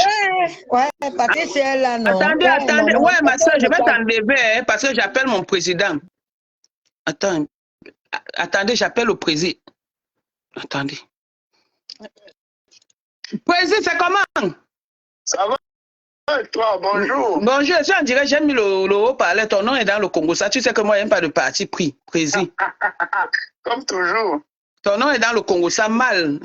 S9: Ouais, Patricia est là, non.
S1: Attendez, ouais, ma soeur, je vais t'enlever parce que j'appelle mon président. Attendez, j'appelle le président. Attendez. Président, c'est comment?
S3: Ça va? Toi, bonjour.
S1: Bonjour, je dirais, j'ai mis le haut-parleur, ton nom est dans le Congo. Ça, tu sais que moi, il n'y a pas de parti pris, président.
S3: Comme toujours.
S1: Ton nom est dans le Congo, ça mal.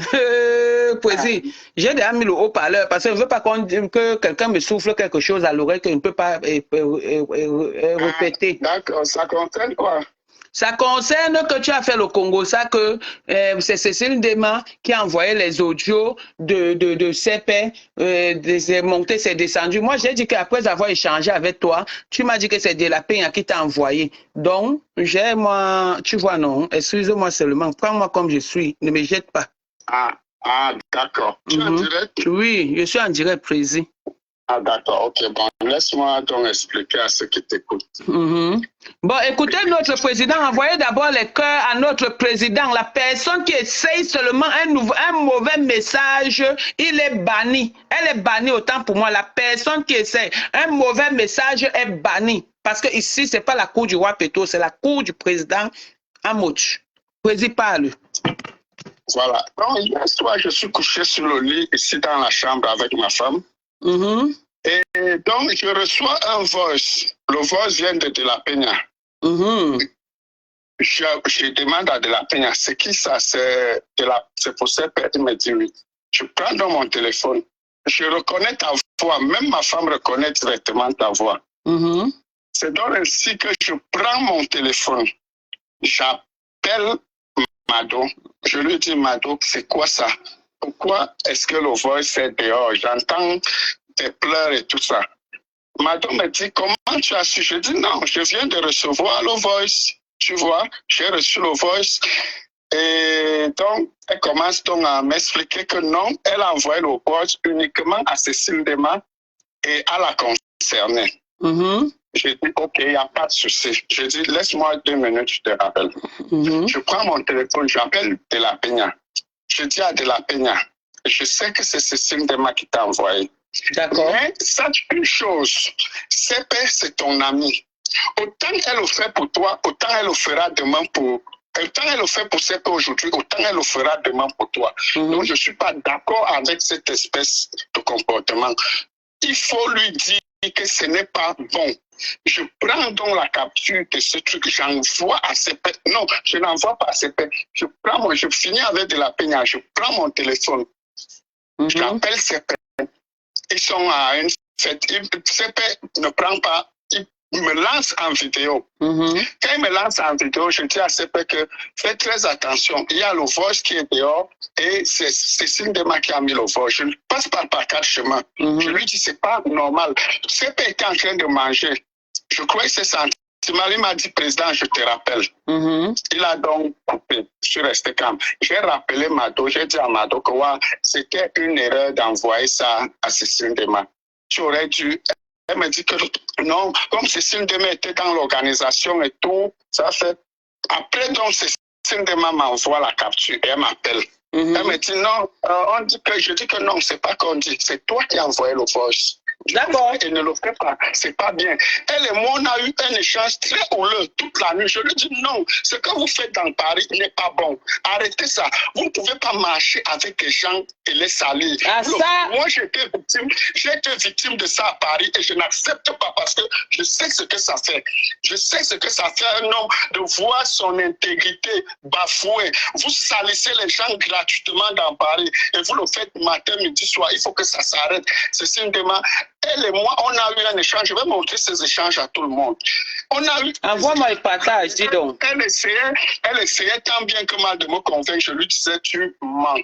S1: Président, j'ai déjà mis le haut-parleur parce que je ne veux pas que quelqu'un me souffle quelque chose à l'oreille que je ne peux pas répéter.
S3: D'accord, ça concerne quoi?
S1: Ça concerne que tu as fait le Congo, ça que c'est Cécile Dema qui a envoyé les audios de CP, c'est monté, c'est descendu. Moi, j'ai dit qu'après avoir échangé avec toi, tu m'as dit que c'est de la peine qui t'a envoyé. Donc, moi, tu vois, non, excuse-moi seulement, prends-moi comme je suis, ne me jette pas.
S3: Ah d'accord. Tu es en direct?
S1: Oui, je suis en direct, président.
S10: Ah, d'accord, ok. Bon, laisse-moi donc expliquer à ceux qui t'écoutent.
S1: Bon, écoutez, notre président, envoyez d'abord les cœurs à notre président. La personne qui essaye seulement un mauvais message, il est banni. Elle est bannie autant pour moi. La personne qui essaye un mauvais message est bannie. Parce que ici, ce n'est pas la cour du roi Péto, c'est la cour du président Amouch. Président parle.
S10: Voilà. Donc, hier soir, je suis couché sur le lit ici dans la chambre avec ma femme. Et donc, je reçois un voice. Le voice vient de la Peña. Je demande à de la Peña, c'est qui ça? C'est pour ça qu'il me dit oui. Je prends dans mon téléphone. Je reconnais ta voix. Même ma femme reconnaît directement ta voix. C'est donc ainsi que je prends mon téléphone. J'appelle Mado. Je lui dis, Mado, c'est quoi ça? Pourquoi est-ce que le voice est dehors? J'entends tes pleurs et tout ça. Mado me dit, comment tu as su? Je dis, non, je viens de recevoir le voice. Tu vois, j'ai reçu le voice. Et donc, elle commence donc à m'expliquer que non, elle a envoyé le voice uniquement à Cécile Dema et à la concernée. J'ai dit, ok, il n'y a pas de souci. Je dis, laisse-moi 2 minutes, je te rappelle. Je prends mon téléphone, j'appelle De La Peña. Je dis à De La Peña, je sais que c'est Cécile Dema qui t'a envoyé.
S1: D'accord.
S10: Mais sache une chose, CP, c'est ton ami. Autant elle le fait pour toi, autant elle le fera demain pour... Autant elle le fait pour CP aujourd'hui, autant elle le fera demain pour toi. Donc, je ne suis pas d'accord avec cette espèce de comportement. Il faut lui dire que ce n'est pas bon. Je prends donc la capture de ce truc, j'envoie à CP. Non, je n'envoie pas à CP. Je finis avec De La Peña, je prends mon téléphone. J'appelle CP. Ils sont à une fête. CP ne prend pas, il me lance en vidéo. Quand il me lance en vidéo, je dis à CP que fais très attention. Il y a le voice qui est dehors et c'est Cécile Dema qui a mis le voice. Je ne passe pas par 4 chemins. Je lui dis, c'est pas normal. CP était en train de manger. Je crois que c'est senti. Il m'a dit, président, je te rappelle. Il a donc coupé. Je suis resté calme. J'ai rappelé Mado. J'ai dit à Mado que c'était une erreur d'envoyer ça à Cécile Dema. Tu aurais dû... Elle me dit que non, comme Cécile Dema était dans l'organisation et tout, ça fait... Après, donc, Cécile Dema m'envoie la capture et elle m'appelle. Elle me dit non, je dis que non, c'est pas qu'on dit, c'est toi qui as envoyé le voice. D'accord. Et ne le fais pas, c'est pas bien. Elle et moi, on a eu un échange très houleux toute la nuit. Je lui dis non, ce que vous faites dans Paris n'est pas bon. Arrêtez ça. Vous ne pouvez pas marcher avec des gens et les salir. Moi, j'ai été victime de ça à Paris et je n'accepte pas parce que je sais ce que ça fait. Je sais ce que ça fait un homme de voir son intégrité bafouée. Vous salissez les gens gratuitement dans Paris et vous le faites matin, midi, soir. Il faut que ça s'arrête. C'est une demande. Elle et moi, on a eu un échange. Je vais montrer ces échanges à tout le monde. On a eu...
S1: Envoie-moi le partage, dis donc.
S10: Elle essayait tant bien que mal de me convaincre. Je lui disais, tu mens.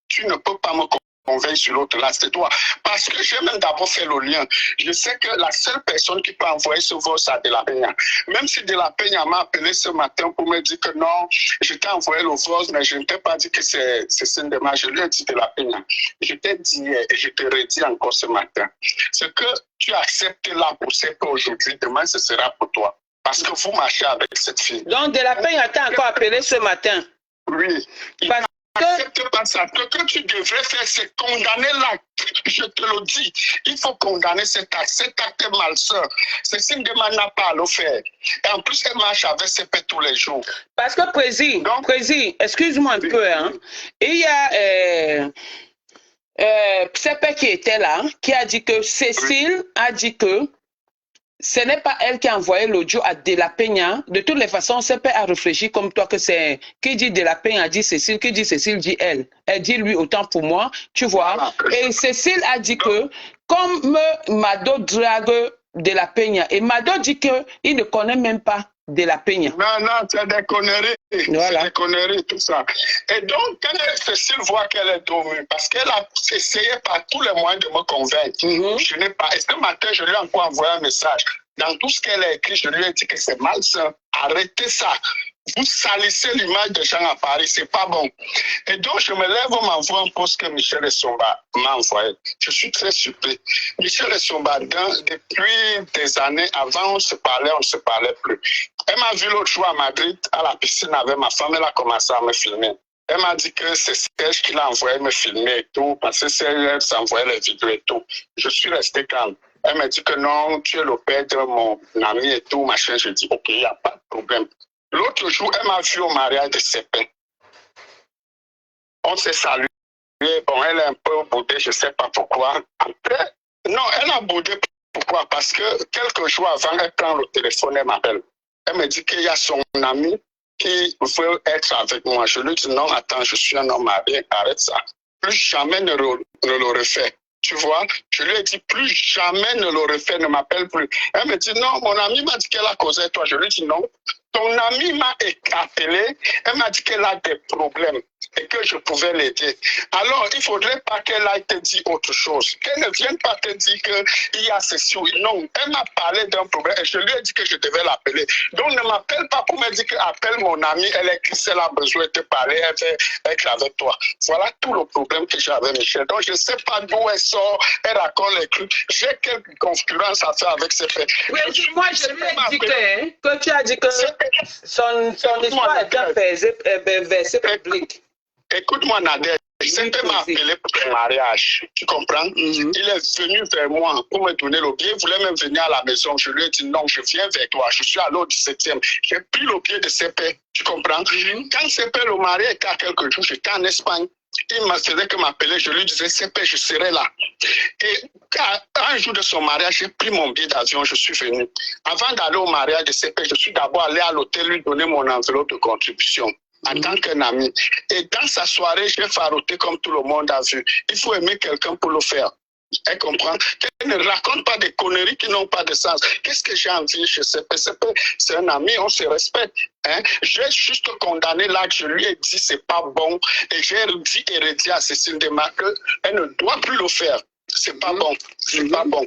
S10: Tu ne peux pas me convaincre sur l'autre. Là, c'est toi. Parce que j'ai même d'abord fait le lien. Je sais que la seule personne qui peut envoyer ce voice à De La Peña, même si De La Peña m'a appelé ce matin pour me dire que non, je t'ai envoyé le voice, mais je ne t'ai pas dit que c'est Sindema. Je lui ai dit De La Peña. Je t'ai dit hier et je te redis encore ce matin. Ce que tu acceptes là pour CP aujourd'hui, demain ce sera pour toi. Parce que vous marchez avec cette fille.
S1: Donc De La Peña t'a encore appelé ce matin?
S10: Oui. N'accepte pas ça. Ce que tu devrais faire, c'est condamner l'acte. Je te le dis. Il faut condamner cet acte. Cet acte est malsain. Cécile Dema n'a pas à le faire. Et en plus, elle marche avec CP tous les jours.
S1: Parce que, Président, excuse-moi un peu. Hein. Il y a CP qui était là, qui a dit que Cécile a dit que ce n'est pas elle qui a envoyé l'audio à De La Peña. De toutes les façons, CP a réfléchi comme toi que c'est... Qui dit De La Peña dit Cécile, qui dit Cécile dit elle. Elle dit lui autant pour moi, tu vois. Et Cécile a dit que comme Mado drague De La Peña, et Mado dit qu'il ne connaît même pas De La Peña.
S10: Non, c'est des conneries.
S1: Voilà.
S10: C'est des conneries, tout ça. Et donc, quand Cécile voit qu'elle est dormue, parce qu'elle a essayé par tous les moyens de me convaincre, je n'ai pas. Et ce matin, je lui ai encore envoyé un message. Dans tout ce qu'elle a écrit, je lui ai dit que c'est malsain. Arrêtez ça. vous salissez l'image des gens à Paris, c'est pas bon. Et donc, je me lève, on m'envoie un poste que Michel Essomba m'a envoyé. Je suis très surpris. Michel Essomba, depuis des années, avant, on ne se parlait plus. Elle m'a vu l'autre jour à Madrid, à la piscine avec ma femme, elle a commencé à me filmer. Elle m'a dit que c'est Serge qui l'a envoyé me filmer et tout, parce que Serge s'envoyait les vidéos et tout. Je suis resté calme. Elle m'a dit que non, tu es le père de mon ami et tout, machin. Je dis, ok, il n'y a pas de problème. L'autre jour, elle m'a vu au mariage de Sépin. On s'est salué. Bon, elle est un peu boudée, je ne sais pas pourquoi. Après, non, elle a boudé. Pourquoi? Parce que quelques jours avant, elle prend le téléphone, elle m'appelle. Elle me dit qu'il y a son ami qui veut être avec moi. Je lui dis non, attends, je suis un homme marié, arrête ça. Plus jamais ne le refais. Tu vois, je lui ai dit plus jamais ne le refais, ne m'appelle plus. Elle me dit non, mon ami m'a dit qu'elle a causé avec toi. Je lui dis non. Ton ami m'a appelé, elle m'a dit qu'elle a des problèmes et que je pouvais l'aider. Alors, il ne faudrait pas qu'elle aille te dire autre chose. Qu'elle ne vienne pas te dire qu'il y a ceci ou non. Elle m'a parlé d'un problème et je lui ai dit que je devais l'appeler. Donc, ne m'appelle pas pour me dire qu'appelle mon ami, elle a besoin de te parler, elle veut être avec toi. Voilà tout le problème que j'ai avec Michel. Donc, je ne sais pas d'où elle sort, elle raconte les trucs. J'ai quelques concurrences à faire avec ses faits.
S1: Oui, moi, je lui ai dit que tu as dit que son histoire était versée publique.
S10: Écoute-moi, Nadège, Sépé m'a appelé pour le mariage. Tu comprends? Il est venu vers moi pour me donner le billet. Il voulait même venir à la maison. Je lui ai dit non, je viens vers toi. Je suis à l'autre 17e. J'ai pris le billet de Sépé. Tu comprends? Quand Sépé, le mariage était à quelques jours, j'étais en Espagne. Il m'a fait que m'appeler. Je lui disais, Sépé, je serai là. Et un jour de son mariage, j'ai pris mon billet d'avion. Je suis venu. Avant d'aller au mariage de Sépé, je suis d'abord allé à l'hôtel lui donner mon enveloppe de contribution. En tant qu'un ami. Et dans sa soirée, j'ai faroté comme tout le monde a vu. Il faut aimer quelqu'un pour le faire. Elle comprend. Elle ne raconte pas des conneries qui n'ont pas de sens. Qu'est-ce que j'ai envie chez CP? C'est un ami, on se respecte. Hein? J'ai juste condamné là, je lui ai dit c'est pas bon. Et j'ai dit et redit à Cécile Demarque qu'elle ne doit plus le faire. C'est pas bon. C'est pas bon.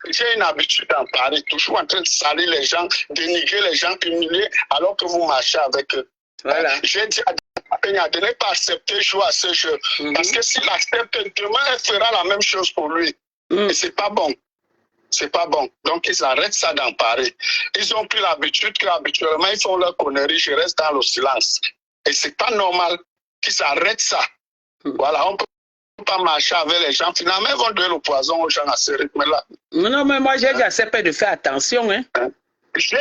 S10: J'ai une habitude en Paris, toujours en train de salir les gens, dénigrer les gens, humilier, alors que vous marchez avec eux. Voilà. J'ai dit à Peña de ne pas accepter jouer à ce jeu. Parce que s'il accepte, demain, elle fera la même chose pour lui. Et c'est pas bon. C'est pas bon. Donc, ils arrêtent ça dans Paris. Ils ont pris l'habitude qu'habituellement, ils font leur connerie. Je reste dans le silence. Et c'est pas normal qu'ils arrêtent ça. Voilà, on peut pas marcher avec les gens. Finalement, ils vont donner le poison aux gens à ce rythme-là.
S1: Non, mais moi, j'ai dit à CP de faire attention. Hein.
S10: J'ai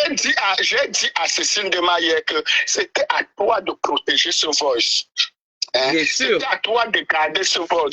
S10: dit à Cécile Dema hier que c'était à toi de protéger ce voice. Hein? C'était à toi de garder ce voice.